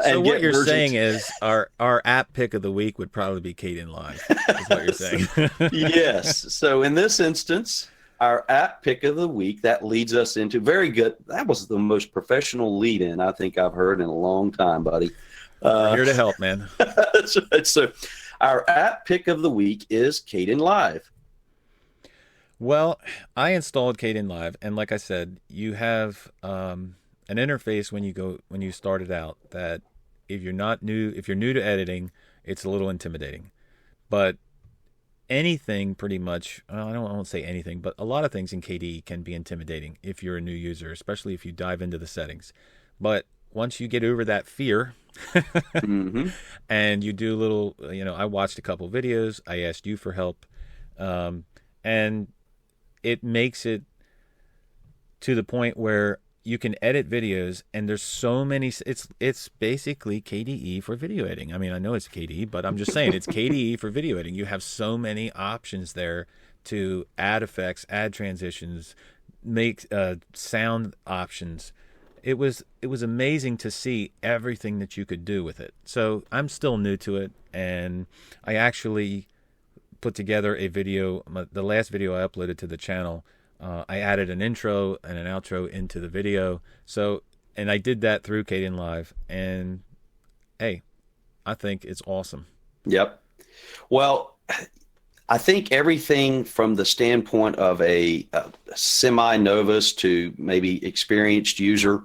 so what you're saying is our app pick of the week would probably be Kdenlive. Is what you're saying? Yes. So in this instance, our app pick of the week, that leads us into very good. That was the most professional lead in I think I've heard in a long time, buddy. We're here to help, man. That's right. So our app pick of the week is Kdenlive. Well, I installed Kdenlive, and like I said, you have an interface when you start it out that if you're new to editing, it's a little intimidating. But anything pretty much, I won't say anything, but a lot of things in KDE can be intimidating if you're a new user, especially if you dive into the settings. But once you get over that fear mm-hmm. and you do a little, I watched a couple videos, I asked you for help, and it makes it to the point where you can edit videos, and there's so many, it's basically KDE for video editing. I mean, I know it's KDE, but I'm just saying it's KDE for video editing. You have so many options there to add effects, add transitions, make sound options. It was amazing to see everything that you could do with it. So I'm still new to it, and I actually put together a video. The last video I uploaded to the channel, I added an intro and an outro into the video. And I did that through Kdenlive, and hey, I think it's awesome. Yep. Well, I think everything from the standpoint of a semi-novice to maybe experienced user,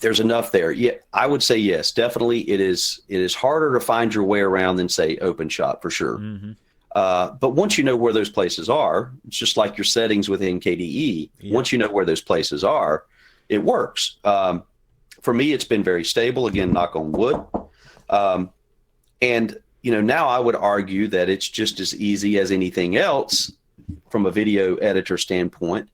there's enough there. Yeah, I would say yes, definitely. It is harder to find your way around than, say, OpenShot for sure. Mm-hmm. But once you know where those places are, it's just like your settings within KDE. Yeah. Once you know where those places are, it works. For me, it's been very stable. Again, knock on wood. And now I would argue that it's just as easy as anything else from a video editor standpoint,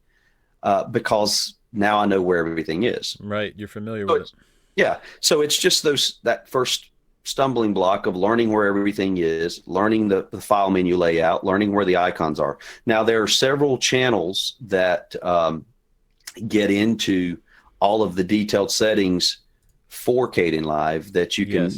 because now I know where everything is. Right. You're familiar So with it. yeah. So it's just that first stumbling block of learning where everything is, learning the file menu layout, learning where the icons are. Now, there are several channels that get into all of the detailed settings for Kdenlive that you can,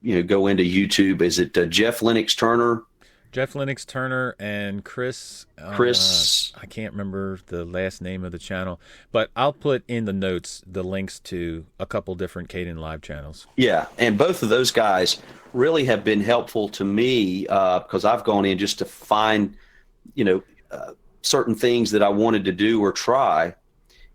Yes. go into YouTube. Is it Jeff Lennox Turner? Jeff Lennox Turner and Kris. Chris. I can't remember the last name of the channel, but I'll put in the notes the links to a couple different Kdenlive channels. Yeah, and both of those guys really have been helpful to me because I've gone in just to find, certain things that I wanted to do or try,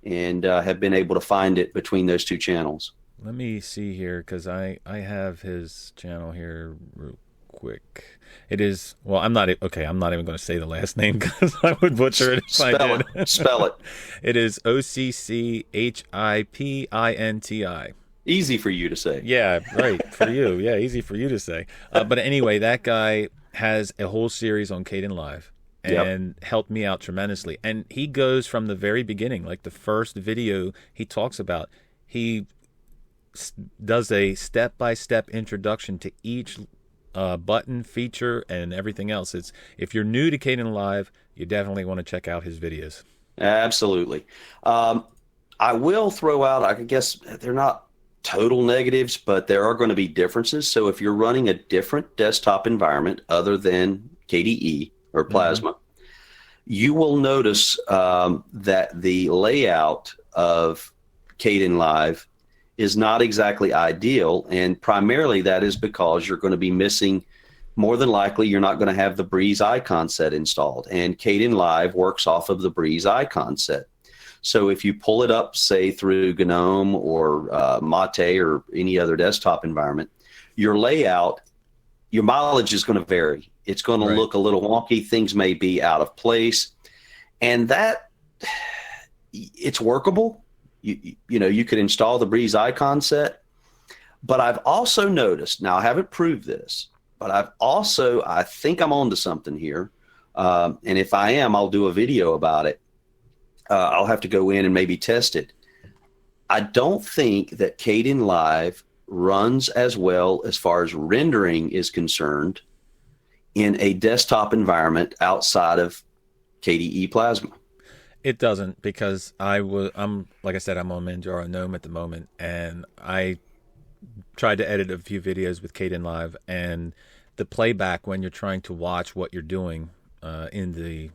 and have been able to find it between those two channels. Let me see here because I have his channel here real quick. It is, well, I'm not even going to say the last name because I would butcher it if I did. Spell it. It is Occhipinti. Easy for you to say. Yeah, right. For you. Yeah, easy for you to say. But anyway, that guy has a whole series on Kdenlive and helped me out tremendously. And he goes from the very beginning, like the first video he talks about, he does a step-by-step introduction to each button, feature, and everything else. It's, if you're new to Kdenlive, you definitely want to check out his videos. Absolutely. I will throw out, I guess they're not total negatives, but there are going to be differences. So if you're running a different desktop environment other than KDE or Plasma, you will notice that the layout of Kdenlive is not exactly ideal, and primarily that is because you're going to be missing, more than likely, you're not going to have the Breeze icon set installed, and Kdenlive works off of the Breeze icon set. So if you pull it up, say, through GNOME or Mate or any other desktop environment, your layout, your mileage is going to vary. It's going to look a little wonky. Things may be out of place, and that, it's workable. You could install the Breeze icon set, but I've also noticed, now I haven't proved this, but I think I'm onto something here. And if I am, I'll do a video about it. I'll have to go in and maybe test it. I don't think that Kdenlive runs as well as far as rendering is concerned in a desktop environment outside of KDE Plasma. It doesn't, because I'm like I said, I'm on Manjaro Gnome at the moment, and I tried to edit a few videos with Kdenlive, and the playback when you're trying to watch what you're doing in the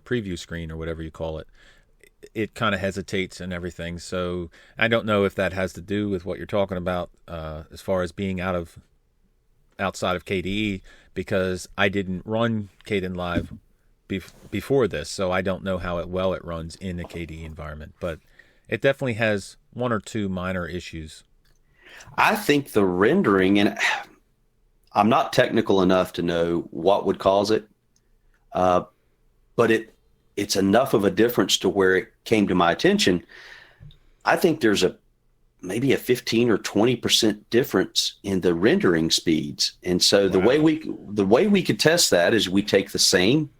preview screen or whatever you call it, it kind of hesitates and everything. So I don't know if that has to do with what you're talking about as far as being outside of KDE, because I didn't run Kdenlive before this, so I don't know how well it runs in a KDE environment, but it definitely has one or two minor issues. I think the rendering, and I'm not technical enough to know what would cause it, but it's enough of a difference to where it came to my attention. I think there's maybe a 15 or 20% difference in the rendering speeds, and so the way we could test that is we take the same.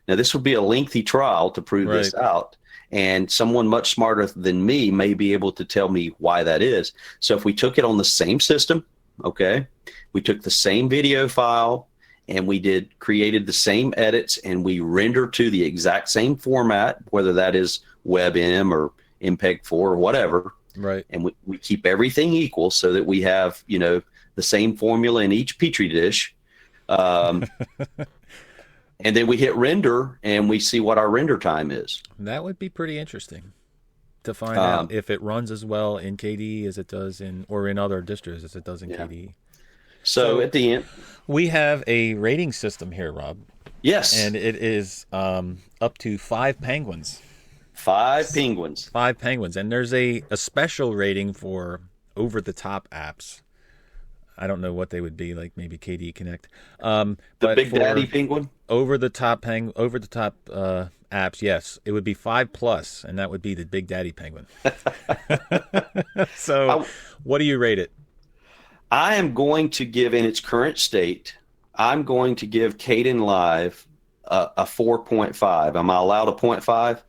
Now, this would be a lengthy trial to prove this out, and someone much smarter than me may be able to tell me why that is. So if we took it on the same system, we took the same video file, and we created the same edits, and we render to the exact same format, whether that is WebM or MPEG-4 or whatever, right? And we keep everything equal so that we have, the same formula in each Petri dish. And then we hit render, and we see what our render time is. That would be pretty interesting to find out if it runs as well in KDE as it does or in other distros as it does in KDE. So at the end, we have a rating system here, Rob. Yes. And it is up to 5 penguins. 5 penguins. 5 penguins. And there's a special rating for over-the-top apps. I don't know what they would be, like maybe KDE Connect. The Big Daddy Penguin? Over-the-top apps, yes. It would be 5+, and that would be the Big Daddy Penguin. So what do you rate it? I am going to give, in its current state, I'm going to give Kdenlive a 4.5. Am I allowed a 0.5?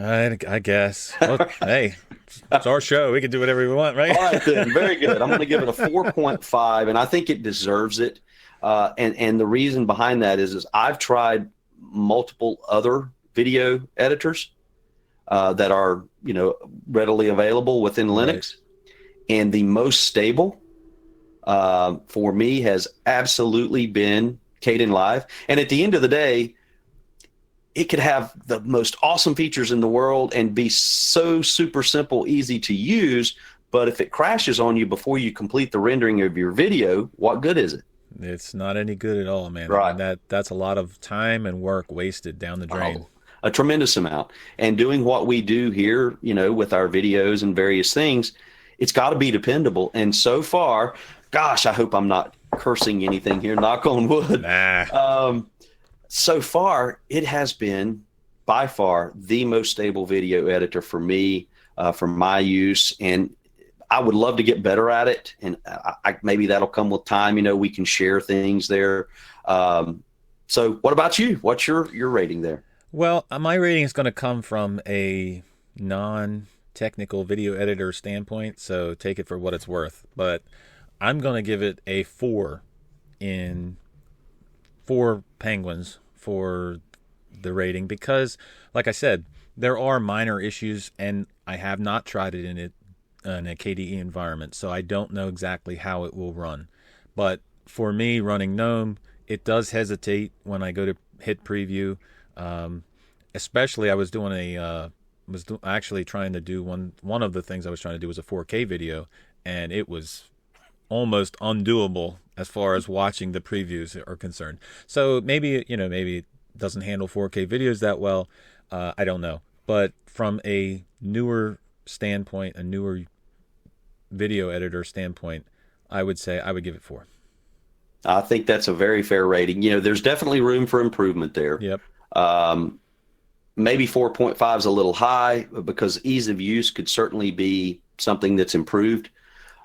I guess. Well, hey, it's our show. We can do whatever we want, right? All right, then. Very good. I'm going to give it a 4.5, and I think it deserves it. And the reason behind that is I've tried multiple other video editors that are, readily available within Linux. And the most stable for me has absolutely been Kdenlive. And at the end of the day, it could have the most awesome features in the world and be so super simple, easy to use. But if it crashes on you before you complete the rendering of your video, what good is it? It's not any good at all, man. Right. I mean, that's a lot of time and work wasted down the drain. A tremendous amount. And doing what we do here, with our videos and various things, it's got to be dependable. And so far, gosh, I hope I'm not cursing anything here, knock on wood. Nah. So far, it has been by far the most stable video editor for me, for my use. And I would love to get better at it. And maybe that'll come with time. We can share things there. So what about you? What's your rating there? Well, my rating is going to come from a non-technical video editor standpoint, so take it for what it's worth. But I'm going to give it a 4 in 4 penguins for the rating because, like I said, there are minor issues, and I have not tried it in a KDE environment, so I don't know exactly how it will run. But for me, running GNOME, it does hesitate when I go to hit preview. Especially, I was doing actually trying to do one of the things I was trying to do was a 4K video, and it was almost undoable as far as watching the previews are concerned. So maybe it doesn't handle 4K videos that well. I don't know, but from a newer standpoint, a newer video editor standpoint, I would say I would give it 4. I think that's a very fair rating. There's definitely room for improvement there. Yep. Maybe 4.5 is a little high because ease of use could certainly be something that's improved.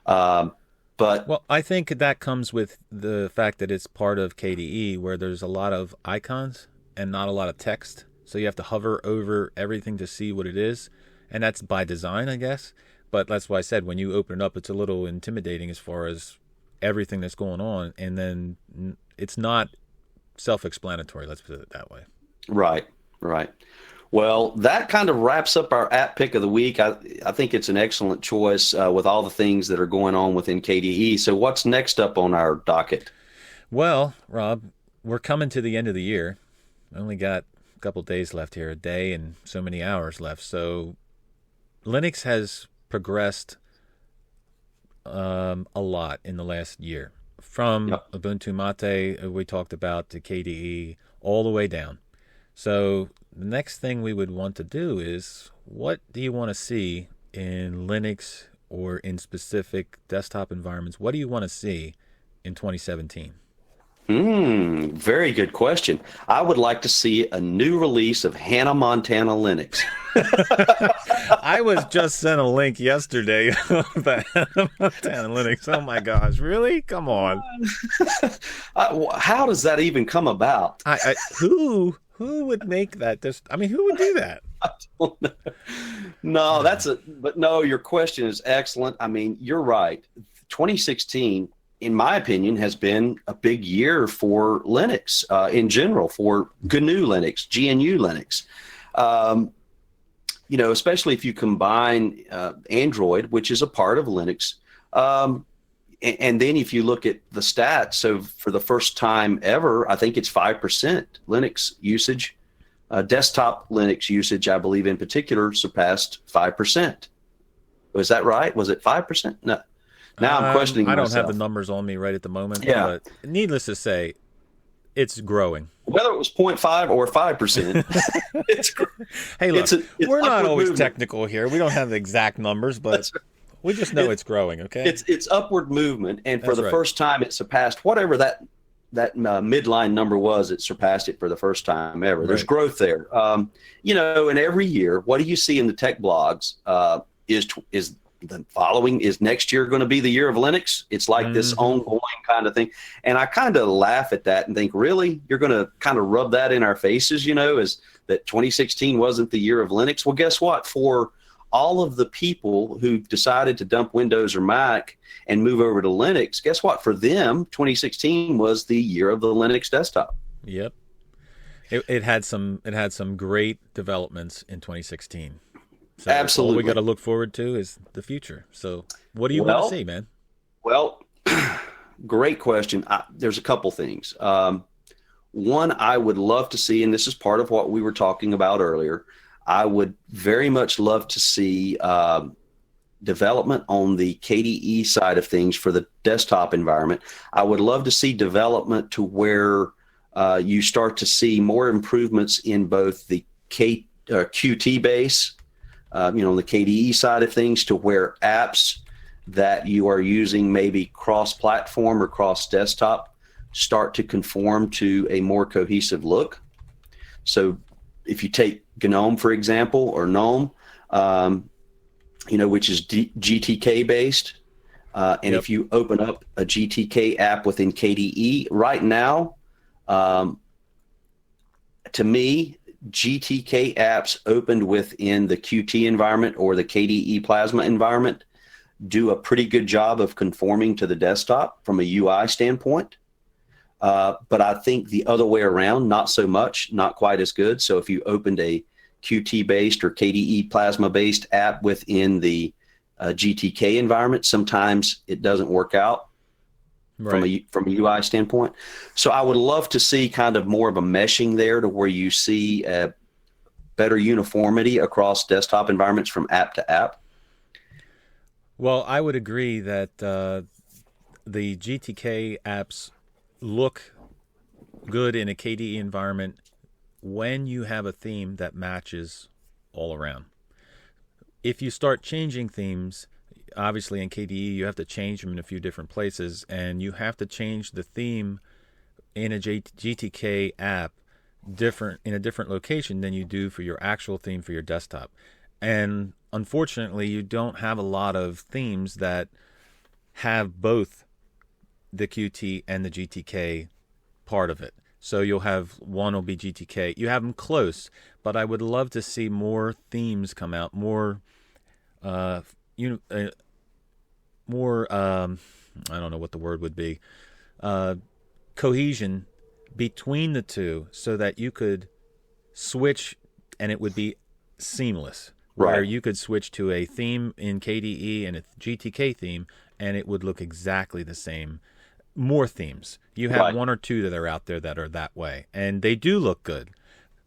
But I think that comes with the fact that it's part of KDE, where there's a lot of icons and not a lot of text. So you have to hover over everything to see what it is. And that's by design, I guess. But that's why I said when you open it up, it's a little intimidating as far as everything that's going on. And then it's not self-explanatory, let's put it that way. Right. Well, that kind of wraps up our app pick of the week. I think it's an excellent choice with all the things that are going on within KDE. So what's next up on our docket? Well, Rob, we're coming to the end of the year. I only got a couple days left here, a day and so many hours left. So Linux has progressed a lot in the last year. From Ubuntu Mate, we talked about, to KDE, all the way down. So the next thing we would want to do is, what do you want to see in Linux or in specific desktop environments? What do you want to see in 2017? Very good question. I would like to see a new release of Hannah Montana Linux. I was just sent a link yesterday of the Hannah Montana Linux. Oh my gosh, really? Come on. How does that even come about? Who would make that? Who would do that? I don't know. No, but no, your question is excellent. I mean, you're right. 2016, in my opinion, has been a big year for Linux in general, for GNU Linux, GNU Linux. Especially if you combine Android, which is a part of Linux, and then if you look at the stats, so for the first time ever, I think it's 5% Linux usage. Desktop Linux usage, I believe in particular, surpassed 5%. Was that right? Was it 5%? No. Now I'm questioning myself. I don't have the numbers on me right at the moment. Yeah. But needless to say, it's growing. Whether it was 0.5 or 5%, it's hey, look, we're not always movement. Technical here. We don't have the exact numbers, but we just know it's growing, okay? It's upward movement, and for the first time it surpassed whatever that midline number was. It surpassed it for the first time ever. Right. There's growth there. And every year, what do you see in the tech blogs is the following, is next year going to be the year of Linux? It's like this ongoing kind of thing. And I kind of laugh at that and think, really? You're going to kind of rub that in our faces, as that 2016 wasn't the year of Linux. Well, guess what? For all of the people who decided to dump Windows or Mac and move over to Linux, guess what? For them, 2016 was the year of the Linux desktop. Yep. It had some great developments in 2016. So Absolutely. All we got to look forward to is the future. So what do you want to see, man? Well, great question. There's a couple things. One, I would love to see, and this is part of what we were talking about earlier, I would very much love to see development on the KDE side of things for the desktop environment. I would love to see development to where you start to see more improvements in both the QT base, on the KDE side of things, to where apps that you are using maybe cross-platform or cross-desktop start to conform to a more cohesive look. So if you take GNOME, for example, or GNOME, which is GTK based, and if you open up a GTK app within KDE right now, to me, GTK apps opened within the QT environment or the KDE Plasma environment do a pretty good job of conforming to the desktop from a UI standpoint. But I think the other way around, not so much, not quite as good. So if you opened a QT-based or KDE Plasma-based app within the GTK environment, sometimes it doesn't work out from a UI standpoint. So I would love to see kind of more of a meshing there to where you see a better uniformity across desktop environments from app to app. Well, I would agree that the GTK apps look good in a KDE environment when you have a theme that matches all around. If you start changing themes, obviously in KDE you have to change them in a few different places, and you have to change the theme in a GTK app in a different location than you do for your actual theme for your desktop. And unfortunately, you don't have a lot of themes that have both the QT and the GTK part of it. So you'll have one will be GTK. You have them close, but I would love to see more themes come out, more I don't know what the word would be, cohesion between the two, so that you could switch and it would be seamless. Where you could switch to a theme in KDE and a GTK theme, and it would look exactly the same. More themes. You have one or two that are out there that are that way, and they do look good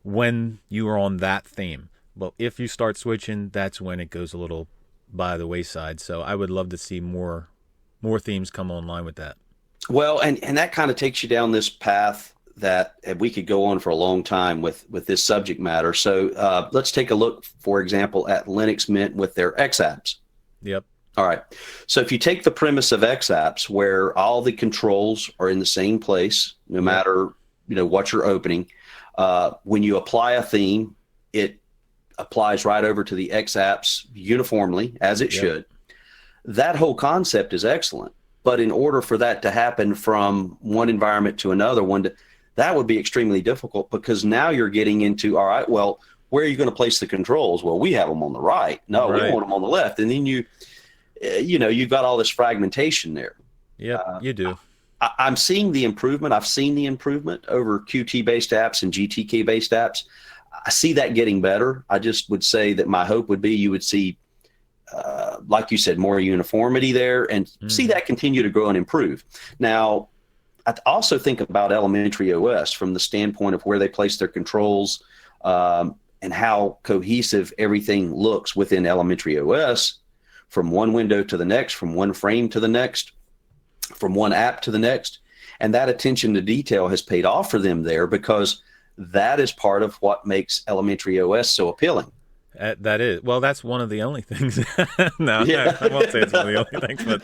when you are on that theme. But if you start switching, that's when it goes a little by the wayside. So I would love to see more themes come online with that. Well, and that kind of takes you down this path that we could go on for a long time with this subject matter. So let's take a look, for example, at Linux Mint with their X apps. Yep. All right. So if you take the premise of X apps, where all the controls are in the same place, no matter what you're opening, when you apply a theme, it applies right over to the X apps uniformly, as it should. That whole concept is excellent. But in order for that to happen from one environment to another, that would be extremely difficult, because now you're getting into, all right, well, where are you going to place the controls? Well, we have them on the right. No, we want them on the left. And then you've got all this fragmentation there. Yeah, you do. I'm seeing the improvement. I've seen the improvement over QT-based apps and GTK-based apps. I see that getting better. I just would say that my hope would be you would see, like you said, more uniformity there, and see that continue to grow and improve. Now, I also think about elementary OS from the standpoint of where they place their controls and how cohesive everything looks within elementary OS, from one window to the next, from one frame to the next, from one app to the next. And that attention to detail has paid off for them there, because that is part of what makes elementary OS so appealing. That is. Well, that's one of the only things. No, I won't say it's one of the only things, but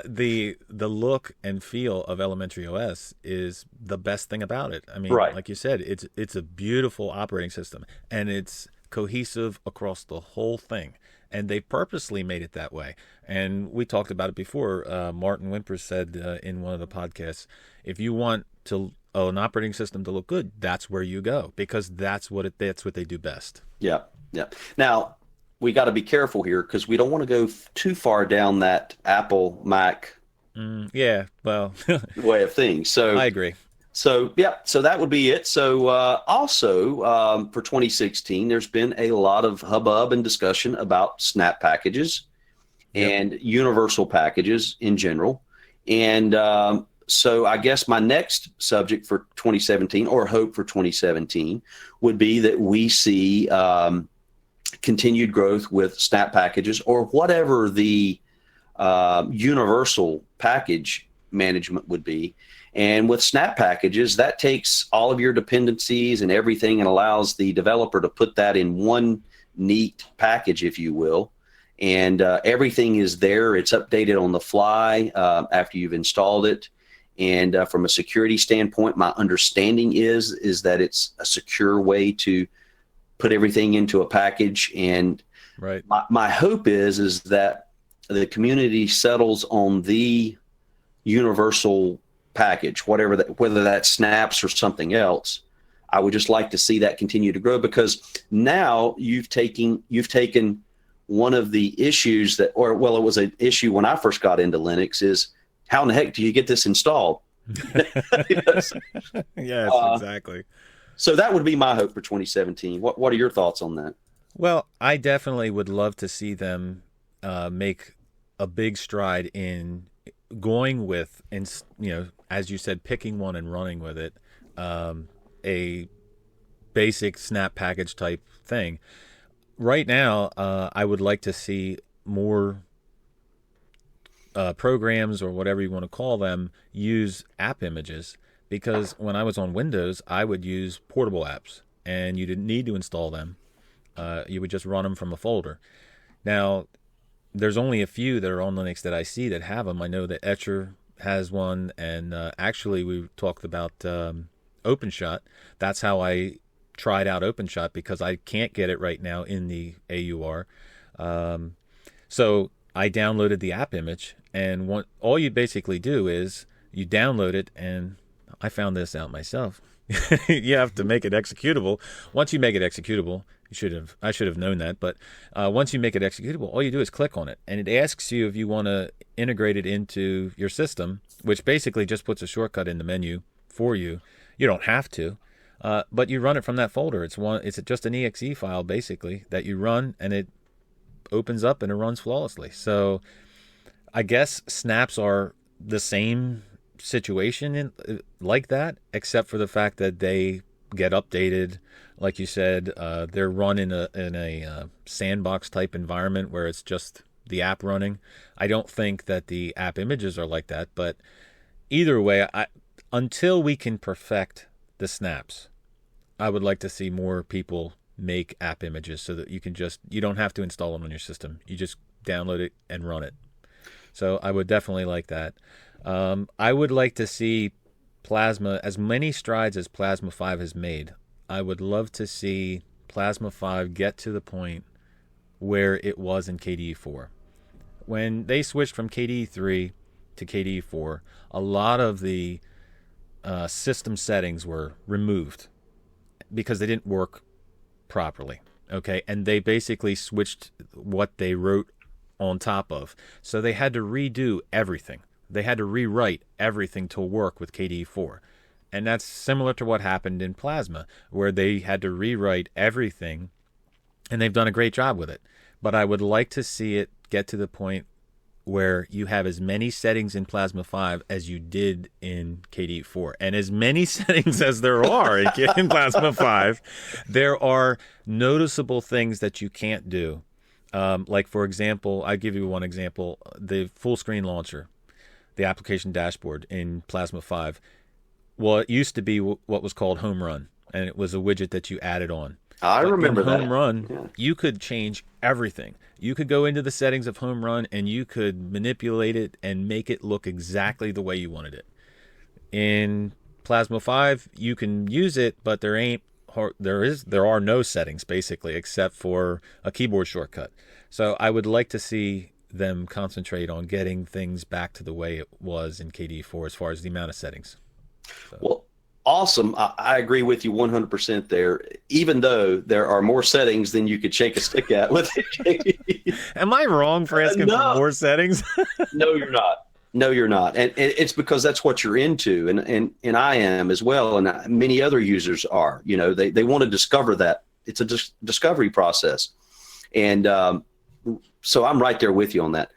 the look and feel of elementary OS is the best thing about it. I mean, like you said, it's a beautiful operating system, and it's cohesive across the whole thing. And they purposely made it that way. And we talked about it before. Martin Wimper said in one of the podcasts, if you want to an operating system to look good, that's where you go, because that's what they do best. Yeah, yeah. Now we got to be careful here because we don't want to go too far down that Apple Mac Yeah, well, way of things. So I agree. So, yeah, so that would be it. So, also for 2016, there's been a lot of hubbub and discussion about snap packages and universal packages in general. And so, I guess my next subject for 2017, or hope for 2017, would be that we see continued growth with snap packages, or whatever the universal package management would be. And with snap packages, that takes all of your dependencies and everything and allows the developer to put that in one neat package, if you will. And everything is there. It's updated on the fly after you've installed it. And from a security standpoint, my understanding is that it's a secure way to put everything into a package. And Right. my hope is that the community settles on the universal package, whatever that, whether that's snaps or something else. I would just like to see that continue to grow, because now you've taken one of the issues that, or well, it was an issue when I first got into Linux, is how in the heck do you get this installed? Yes, exactly. So that would be my hope for 2017. What are your thoughts on that? Well, I definitely would love to see them make a big stride in going with, and as you said, picking one and running with it, a basic snap package type thing. Right now, I would like to see more programs, or whatever you want to call them, use Appimages, because when I was on Windows, I would use portable apps, and you didn't need to install them. You would just run them from a folder. Now, there's only a few that are on Linux that I see that have them. I know that Etcher has one, and actually we talked about OpenShot. That's how I tried out OpenShot, because I can't get it right now in the AUR. So I downloaded the app image, and all you basically do is you download it, and I found this out myself. You have to make it executable. Once you make it executable, I should have known that, but once you make it executable, all you do is click on it, and it asks you if you want to integrate it into your system, which basically just puts a shortcut in the menu for you. You don't have to, but you run it from that folder. It's just an exe file basically that you run, and it opens up and it runs flawlessly. So I guess snaps are the same situation like that, except for the fact that they get updated. Like you said, they're run in a sandbox type environment where it's just the app running. I don't think that the app images are like that, but either way, until we can perfect the snaps, I would like to see more people make app images so that you don't have to install them on your system. You just download it and run it. So I would definitely like that. I would like to see Plasma, as many strides as Plasma 5 has made. I would love to see Plasma 5 get to the point where it was in KDE 4. When they switched from KDE 3 to KDE 4, a lot of the system settings were removed because they didn't work properly. Okay, and they basically switched what they wrote on top of. So they had to redo everything. They had to rewrite everything to work with KDE 4. And that's similar to what happened in Plasma, where they had to rewrite everything, and they've done a great job with it. But I would like to see it get to the point where you have as many settings in Plasma 5 as you did in KDE 4. And as many settings as there are in Plasma 5, there are noticeable things that you can't do. Like, for example, I'll give you one example, the full screen launcher, the application dashboard in Plasma 5. Well, it used to be what was called Home Run, and it was a widget that you added on. I remember that. Home Run, yeah. You could change everything. You could go into the settings of Home Run, and you could manipulate it and make it look exactly the way you wanted it. In Plasma 5, you can use it, but there are no settings basically, except for a keyboard shortcut. So I would like to see them concentrate on getting things back to the way it was in KDE 4 as far as the amount of settings. So. Well, Awesome. I agree with you 100% there, even though there are more settings than you could shake a stick at with it. Am I wrong for asking for more settings? No, you're not. No, you're not. And it's because that's what you're into. And I am as well. And many other users are, they want to discover that. It's a discovery process. And so I'm right there with you on that.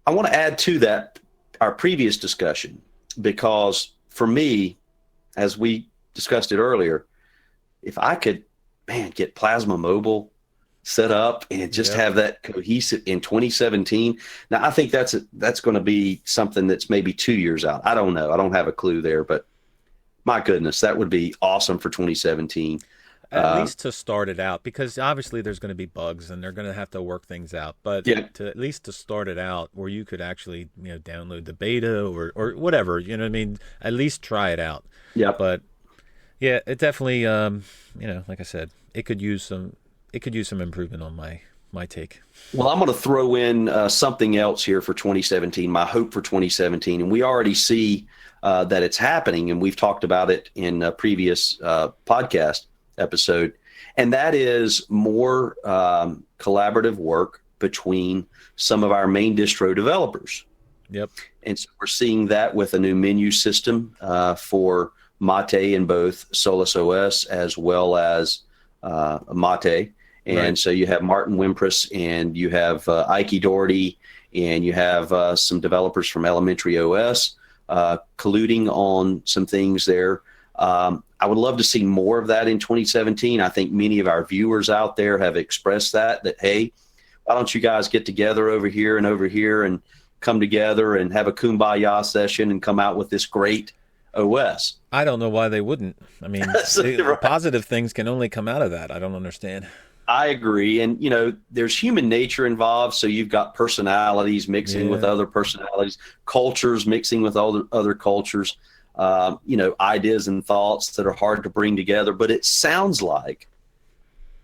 I want to add to that our previous discussion, because for me, as we discussed it earlier, if I could, get Plasma Mobile set up and just have that cohesive in 2017. Now, I think that's going to be something that's maybe 2 years out. I don't know. I don't have a clue there, but my goodness, that would be awesome for 2017. At least to start it out, because obviously there's going to be bugs and they're going to have to work things out. But at least to start it out, where you could actually download the beta or whatever, what I mean. At least try it out. Yeah. But yeah, it definitely like I said, it could use some improvement on my take. Well, I'm going to throw in something else here for 2017. My hope for 2017, and we already see that it's happening, and we've talked about it in a previous podcast episode, and that is more collaborative work between some of our main distro developers. Yep. And so we're seeing that with a new menu system for Mate in both Solus OS as well as Mate. And so you have Martin Wimpress, and you have Ike Doherty, and you have some developers from Elementary OS colluding on some things there. I would love to see more of that in 2017. I think many of our viewers out there have expressed that, hey, why don't you guys get together over here and come together and have a kumbaya session and come out with this great OS. I don't know why they wouldn't. I mean, positive things can only come out of that. I don't understand. I agree. And, there's human nature involved. So you've got personalities mixing with other personalities, cultures mixing with other cultures. Ideas and thoughts that are hard to bring together, but it sounds like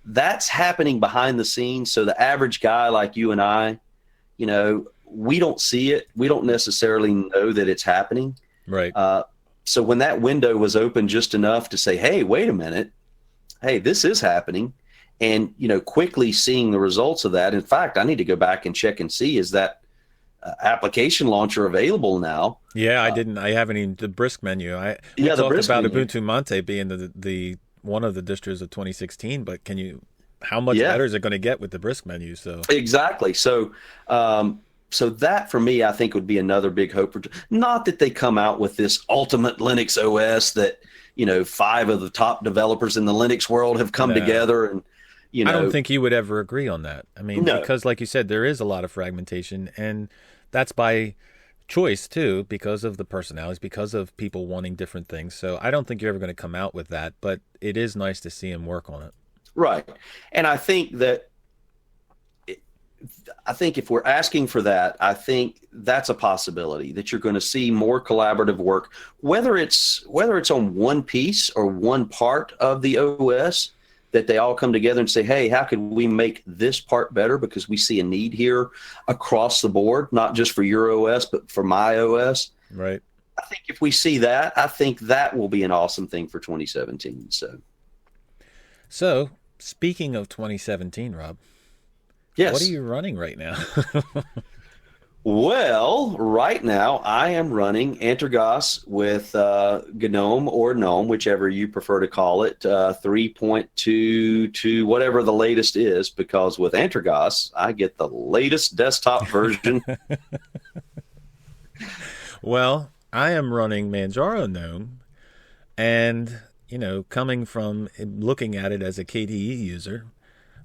that's happening behind the scenes. So the average guy like you and I, we don't see it. We don't necessarily know that it's happening. Right. So when that window was open just enough to say, hey, wait a minute, hey, this is happening. And, quickly seeing the results of that. In fact, I need to go back and check and see, is that application launcher available now? Yeah, I haven't even the Brisk menu. We talked about Ubuntu Mate being the one of the distros of 2016, but how much better is it going to get with the Brisk menu? So exactly. So so that for me, I think would be another big hope. Not that they come out with this ultimate Linux OS that 5 of the top developers in the Linux world have come together and. I don't think you would ever agree on that. I mean, because like you said, there is a lot of fragmentation, and that's by choice too, because of the personalities, because of people wanting different things. So I don't think you're ever going to come out with that, but it is nice to see him work on it. Right. And I think if we're asking for that, I think that's a possibility, that you're going to see more collaborative work, whether it's on one piece or one part of the OS, that they all come together and say, hey, how could we make this part better? Because we see a need here across the board, not just for your OS, but for my OS. Right. I think if we see that, I think that will be an awesome thing for 2017. So speaking of 2017, Rob, yes, what are you running right now? Well, right now I am running Antergos with GNOME or GNOME, whichever you prefer to call it, 3.2 to whatever the latest is, because with Antergos, I get the latest desktop version. Well, I am running Manjaro GNOME, and, coming from looking at it as a KDE user,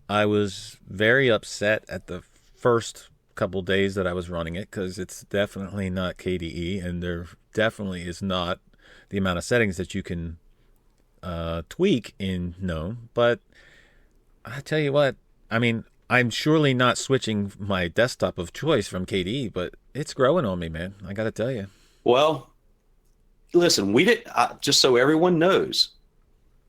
I was very upset at the first couple days that I was running it, because it's definitely not KDE, and there definitely is not the amount of settings that you can tweak in GNOME. But I tell you what, I mean, I'm surely not switching my desktop of choice from KDE, but it's growing on me, man. I got to tell you. Well, listen, just so everyone knows,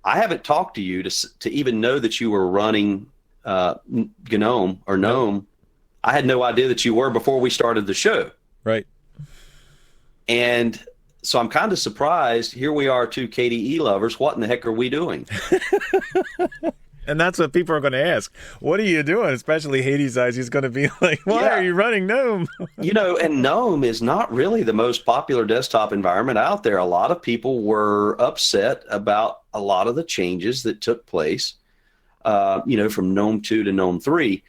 I haven't talked to you to even know that you were running GNOME or GNOME. I had no idea that you were before we started the show. Right. And So I'm kind of surprised. Here we are, two KDE lovers. What in the heck are we doing? And that's what people are going to ask. What are you doing? Especially Hades Eyes. He's going to be like, why are you running GNOME? And GNOME is not really the most popular desktop environment out there. A lot of people were upset about a lot of the changes that took place, from GNOME 2 to GNOME 3.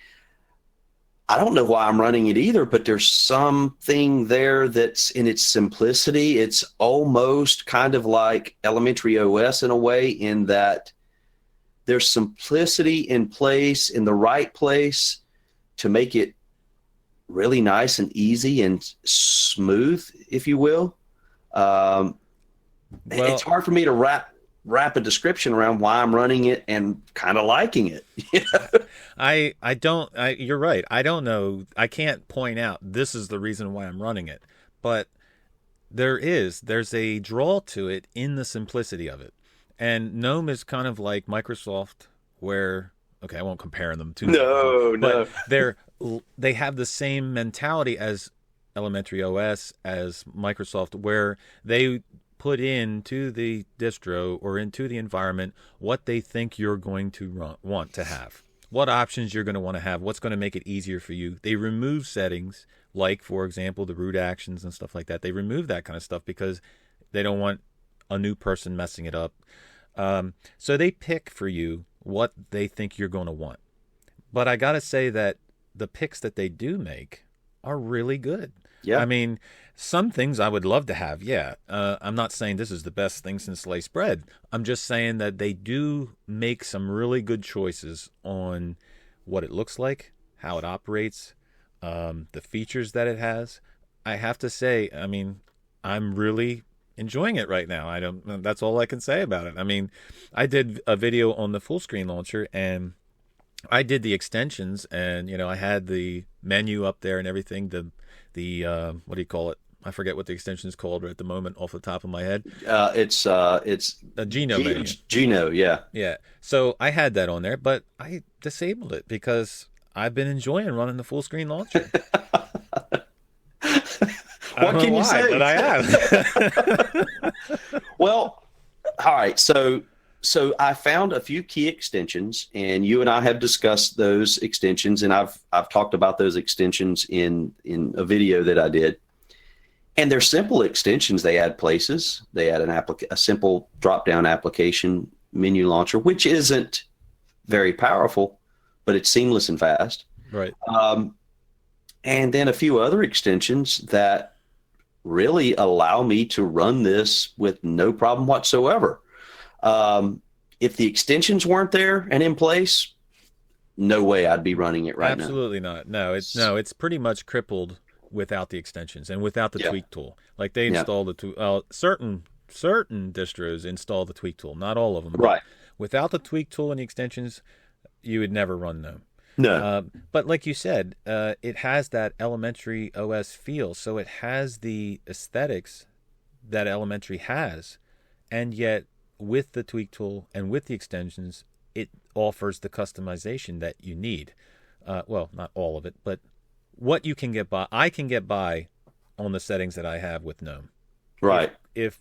I don't know why I'm running it either, but there's something there that's in its simplicity. It's almost kind of like elementary OS in a way, in that there's simplicity in the right place to make it really nice and easy and smooth, if you will. It's hard for me to wrap a description around why I'm running it and kind of liking it. You're right. I don't know. I can't point out this is the reason why I'm running it, but there's a draw to it in the simplicity of it. And GNOME is kind of like Microsoft, where, okay, I won't compare them to no. They have the same mentality as elementary OS, as Microsoft, where they put into the distro or into the environment what they think you're going to want to have, what options you're going to want to have, what's going to make it easier for you. They remove settings like, for example, the root actions and stuff like that. They remove that kind of stuff because they don't want a new person messing it up. So they pick for you what they think you're going to want. But I got to say that the picks that they do make are really good. Yeah. I mean, some things I would love to have. Yeah. I'm not saying this is the best thing since sliced bread. I'm just saying that they do make some really good choices on what it looks like, how it operates, the features that it has. I have to say, I mean, I'm really enjoying it right now. That's all I can say about it. I mean, I did a video on the full screen launcher, and I did the extensions, and I had the menu up there and everything. The what do you call it? I forget what the extension is called right at the moment off the top of my head. It's a Geno menu. Geno, yeah. Yeah. So I had that on there, but I disabled it because I've been enjoying running the full screen launcher. What can you say? But I have. Well, all right. So I found a few key extensions, and you and I have discussed those extensions, and I've talked about those extensions in a video that I did. And they're simple extensions. They add places. They add a simple drop-down application menu launcher, which isn't very powerful, but it's seamless and fast. Right. And then a few other extensions that really allow me to run this with no problem whatsoever. If the extensions weren't there and in place, no way I'd be running it right now. Absolutely not. No, it's pretty much crippled without the extensions and without the tweak tool. Like they install the certain distros install the tweak tool, not all of them. Right. Without the tweak tool and the extensions, you would never run them. No. But like you said, it has that elementary OS feel. So it has the aesthetics that elementary has, and yet with the tweak tool and with the extensions, it offers the customization that you need. Well, not all of it, but what you can get by. I can get by on the settings that I have with GNOME. Right. If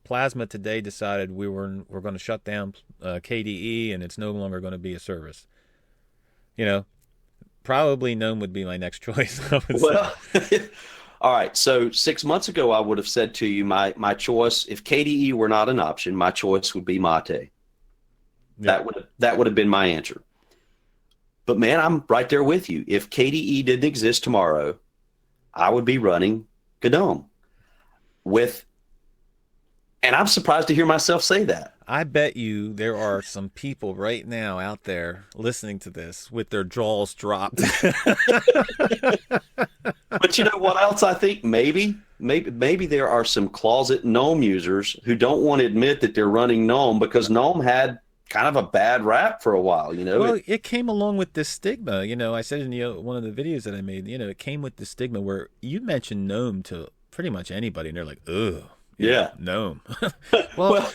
Plasma today decided we're going to shut down KDE and it's no longer going to be a service, probably GNOME would be my next choice. Well, all right. So 6 months ago, I would have said to you, my choice, if KDE were not an option, my choice would be Mate. Yeah. That would have been my answer. But man, I'm right there with you. If KDE didn't exist tomorrow, I would be running GNOME and I'm surprised to hear myself say that. I bet you there are some people right now out there listening to this with their jaws dropped. But you know what else I think? Maybe there are some closet GNOME users who don't want to admit that they're running GNOME because GNOME had kind of a bad rap for a while, Well, it came along with this stigma. I said in one of the videos that I made, it came with the stigma where you mention GNOME to pretty much anybody and they're like, ugh. Yeah. GNOME. But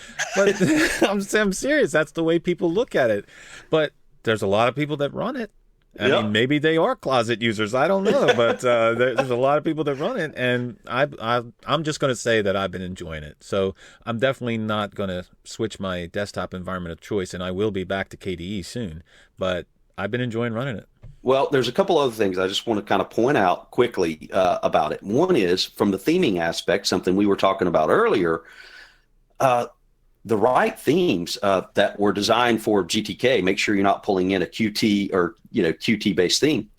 I'm serious. That's the way people look at it. But there's a lot of people that run it. I mean, maybe they are closet users. I don't know, but there's a lot of people that run it, and I'm just going to say that I've been enjoying it. So I'm definitely not going to switch my desktop environment of choice, and I will be back to KDE soon. But I've been enjoying running it. Well, there's a couple other things I just want to kind of point out quickly about it. One is from the theming aspect, something we were talking about earlier. The right themes that were designed for GTK, make sure you're not pulling in a QT or QT based theme.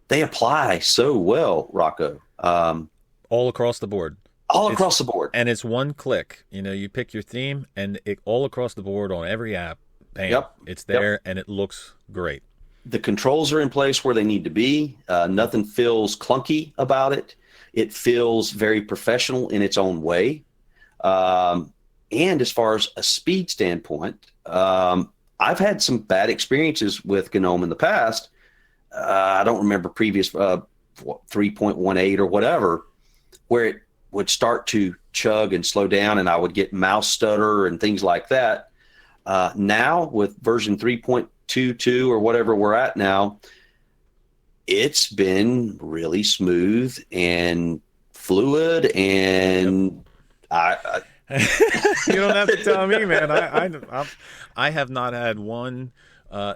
They apply so well, Rocco. All across the board. Across the board. And it's one click. You pick your theme, and all across the board on every app. Bam, yep. It's there, and it looks great. The controls are in place where they need to be. Nothing feels clunky about it. It feels very professional in its own way. And as far as a speed standpoint, I've had some bad experiences with GNOME in the past. I don't remember previous 3.18 or whatever, where it would start to chug and slow down, and I would get mouse stutter and things like that. Now with version 3.22 or whatever we're at now, it's been really smooth and fluid, and you don't have to tell me, man. I have not had one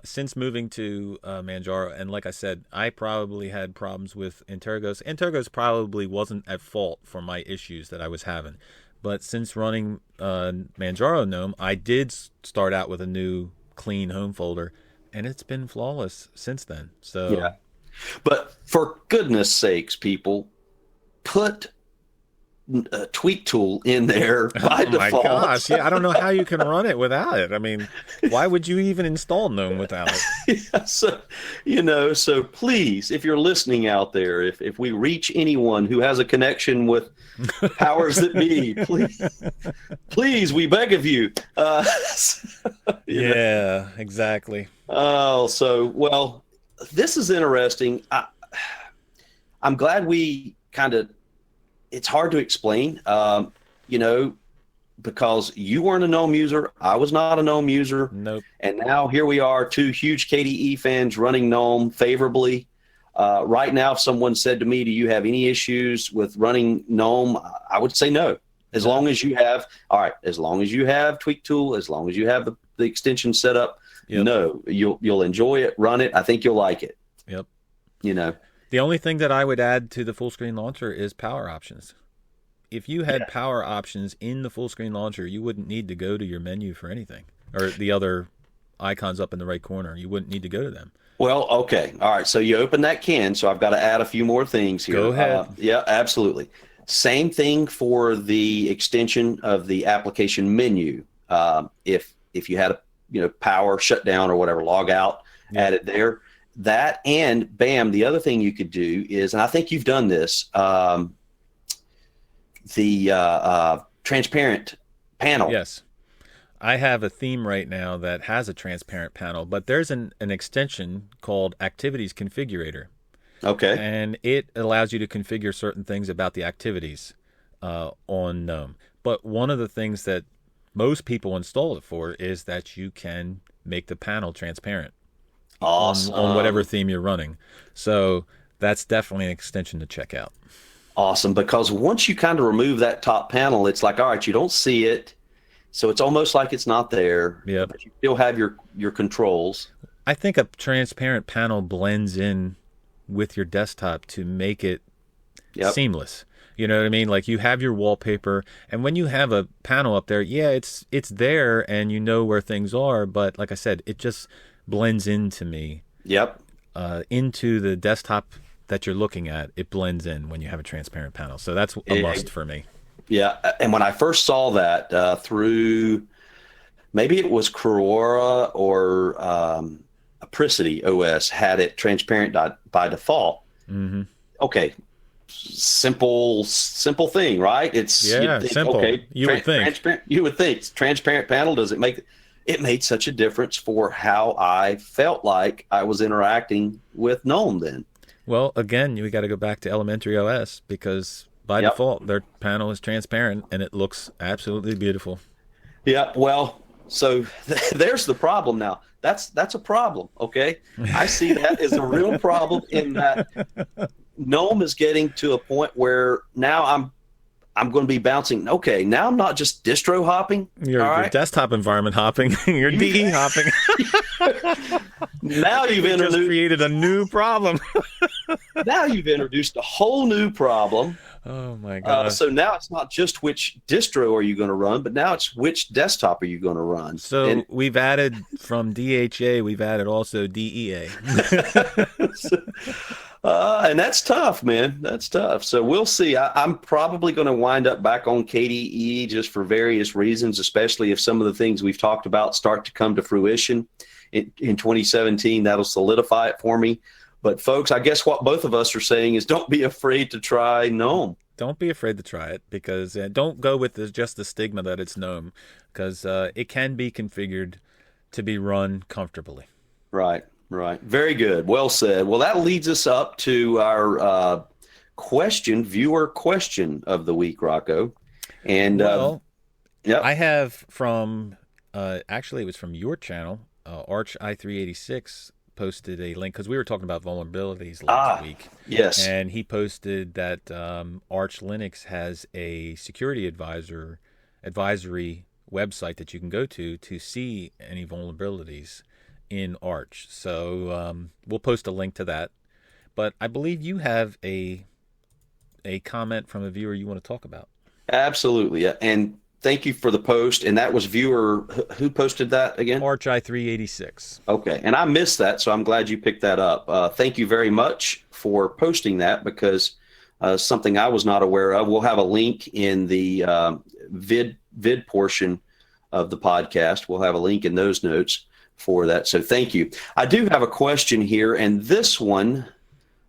since moving to Manjaro, and like I said, I probably had problems with Intergos. Intergos probably wasn't at fault for my issues that I was having, but since running Manjaro GNOME, I did start out with a new clean home folder, and it's been flawless since then. So, yeah. But for goodness sakes, people, put a tweak tool in there by default. Oh my gosh, yeah, I don't know how you can run it without it. I mean, why would you even install GNOME without it? Yeah, so please, if you're listening out there, if we reach anyone who has a connection with powers that be, please, we beg of you. Yeah, exactly. Oh, well, this is interesting. I'm glad we kind of. It's hard to explain, because you weren't a GNOME user. I was not a GNOME user. Nope. And now here we are, two huge KDE fans running GNOME favorably. Right now, if someone said to me, do you have any issues with running GNOME? I would say no. As long as you have Tweak Tool, as long as you have the extension set up, yep. No, you'll enjoy it, run it. I think you'll like it. Yep. The only thing that I would add to the full screen launcher is power options. If you had power options in the full screen launcher, you wouldn't need to go to your menu for anything, or the other icons up in the right corner. You wouldn't need to go to them. Well, okay. All right. So you open that can. So I've got to add a few more things here. Go ahead. Yeah, absolutely. Same thing for the extension of the application menu. If you had a power shutdown or whatever, log out, add it there. That, and bam, the other thing you could do is, and I think you've done this, the transparent panel. Yes. I have a theme right now that has a transparent panel, but there's an extension called Activities Configurator. Okay. And it allows you to configure certain things about the activities on GNOME. But one of the things that most people install it for is that you can make the panel transparent. Awesome. On whatever theme you're running. So that's definitely an extension to check out. Awesome, because once you kind of remove that top panel, it's like, all right, you don't see it, so it's almost like it's not there. Yeah. But you still have your controls. I think a transparent panel blends in with your desktop to make it seamless. You know what I mean? Like you have your wallpaper, and when you have a panel up there, it's there, and you know where things are. But like I said, it just blends into me. Yep. Into the desktop that you're looking at, it blends in when you have a transparent panel. So that's a must for me. Yeah, and when I first saw that through, maybe it was Crora or Apricity OS had it transparent by default. Mm-hmm. Okay, simple thing, right? It's simple. Okay, you would think. Transparent. You would think transparent panel. Does it make? It made such a difference for how I felt like I was interacting with GNOME then. Well, again, we got to go back to Elementary OS because by default, their panel is transparent and it looks absolutely beautiful. Yeah, well, So there's the problem now. That's a problem, okay? I see that as a real problem in that GNOME is getting to a point where now I'm going to be bouncing. Okay, now I'm not just distro hopping. You're desktop environment hopping. You're DE hopping. Now you've just created a new problem. Now you've introduced a whole new problem. Oh my God. So now it's not just which distro are you going to run, but now it's which desktop are you going to run. So we've added from DHA, we've added also DEA. And that's tough, man. That's tough. So we'll see. I'm probably going to wind up back on KDE just for various reasons, especially if some of the things we've talked about start to come to fruition in 2017. That'll solidify it for me. But folks, I guess what both of us are saying is don't be afraid to try GNOME. Don't be afraid to try it, because don't go with just the stigma that it's GNOME, because it can be configured to be run comfortably. Right. Very good. Well said. Well, that leads us up to our viewer question of the week, Rocco. And I have from actually it was from your channel, Arch i386 posted a link, because we were talking about vulnerabilities last week. Yes. And he posted that Arch Linux has a security advisory website that you can go to see any vulnerabilities in Arch. So we'll post a link to that. But I believe you have a comment from a viewer you want to talk about. Absolutely. And thank you for the post. And that was viewer, who posted that again? Arch i386. Okay. And I missed that, so I'm glad you picked that up. Thank you very much for posting that, because something I was not aware of. We'll have a link in the vid portion of the podcast. We'll have a link in those notes for that. So thank you. I do have a question here, and this one,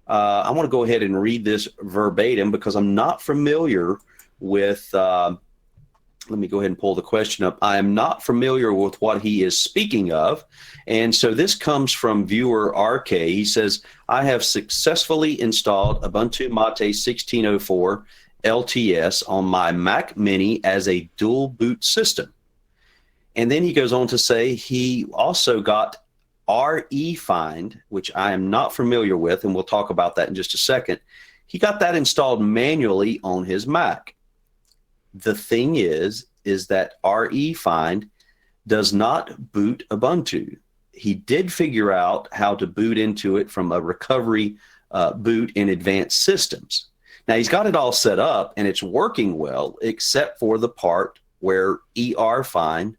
I want to go ahead and read this verbatim because I'm not familiar with, let me go ahead and pull the question up. I am not familiar with what he is speaking of. And so this comes from viewer RK. He says, I have successfully installed Ubuntu Mate 1604 LTS on my Mac Mini as a dual boot system. And then he goes on to say he also got REFind, which I am not familiar with, and we'll talk about that in just a second. He got that installed manually on his Mac. The thing is that REFind does not boot Ubuntu. He did figure out how to boot into it from a recovery boot in advanced systems. Now, he's got it all set up, and it's working well, except for the part where ERFind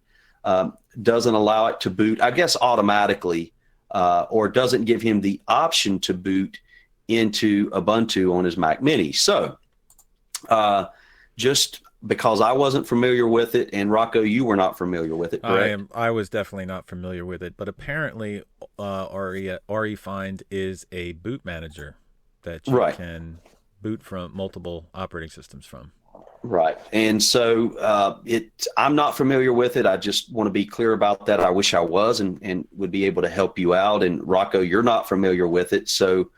doesn't allow it to boot, I guess, automatically, or doesn't give him the option to boot into Ubuntu on his Mac Mini. So just because I wasn't familiar with it, and Rocco, you were not familiar with it, correct? I was definitely not familiar with it, but apparently REFind is a boot manager that you can boot from multiple operating systems from. Right. And so I'm not familiar with it. I just want to be clear about that. I wish I was and would be able to help you out. And Rocco, you're not familiar with it. So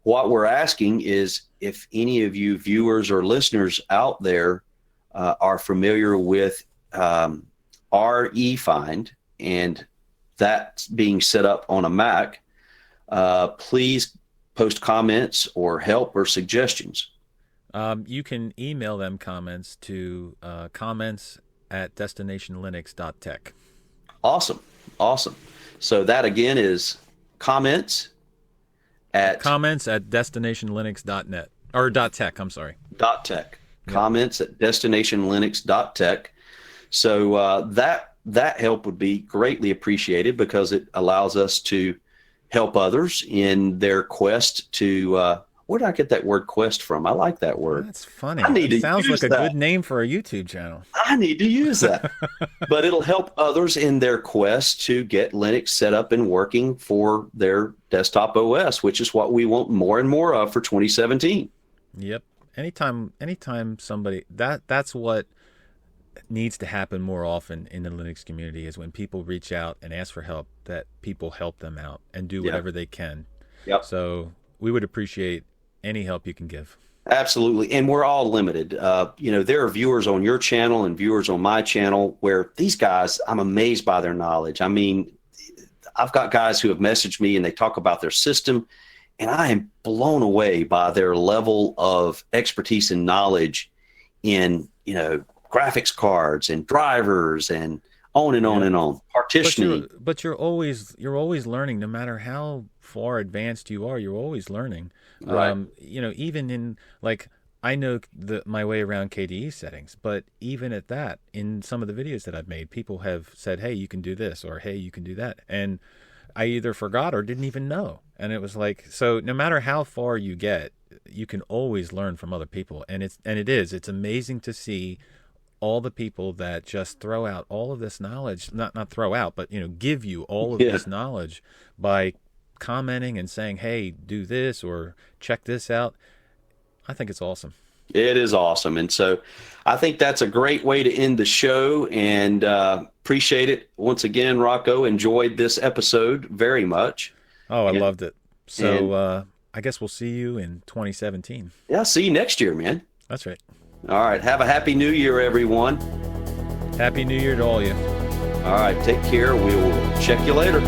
what we're asking is if any of you viewers or listeners out there are familiar with REFind and that's being set up on a Mac, please post comments or help or suggestions. You can email them comments to comments@destinationlinux.tech. Awesome. So that again is comments at destinationlinux.net or .tech. I'm sorry. .tech. Yep. Comments at destinationlinux.tech. So that help would be greatly appreciated because it allows us to help others in their quest to. Where did I get that word quest from? I like that word. That's funny. It sounds like a good name for a YouTube channel. I need to use that. But it'll help others in their quest to get Linux set up and working for their desktop OS, which is what we want more and more of for 2017. Yep. Anytime somebody that's what needs to happen more often in the Linux community is when people reach out and ask for help, that people help them out and do whatever they can. Yep. So we would appreciate any help you can give. Absolutely. And we're all limited. There are viewers on your channel and viewers on my channel where these guys, I'm amazed by their knowledge. I mean, I've got guys who have messaged me and they talk about their system, and I am blown away by their level of expertise and knowledge in, graphics cards and drivers and on and on and on. Partitioning. But you're always learning, no matter how far advanced you are. You're always learning. Right. Even in, like, I know my way around KDE settings, but even at that, in some of the videos that I've made, people have said, "Hey, you can do this," or "Hey, you can do that," and I either forgot or didn't even know. And it was like, so no matter how far you get, you can always learn from other people, and it's amazing to see all the people that just throw out all of this knowledge, not throw out, but give you all of this knowledge by commenting and saying, "Hey, do this," or "Check this out." I think it's awesome. It is awesome. And so I think that's a great way to end the show, and appreciate it once again, Rocco. Enjoyed this episode very much. Oh, I loved it. So I guess we'll see you in 2017. Yeah, see you next year, man. That's right. All right. Have a happy new year, everyone. Happy New Year to all you. All right. Take care. We will check you later.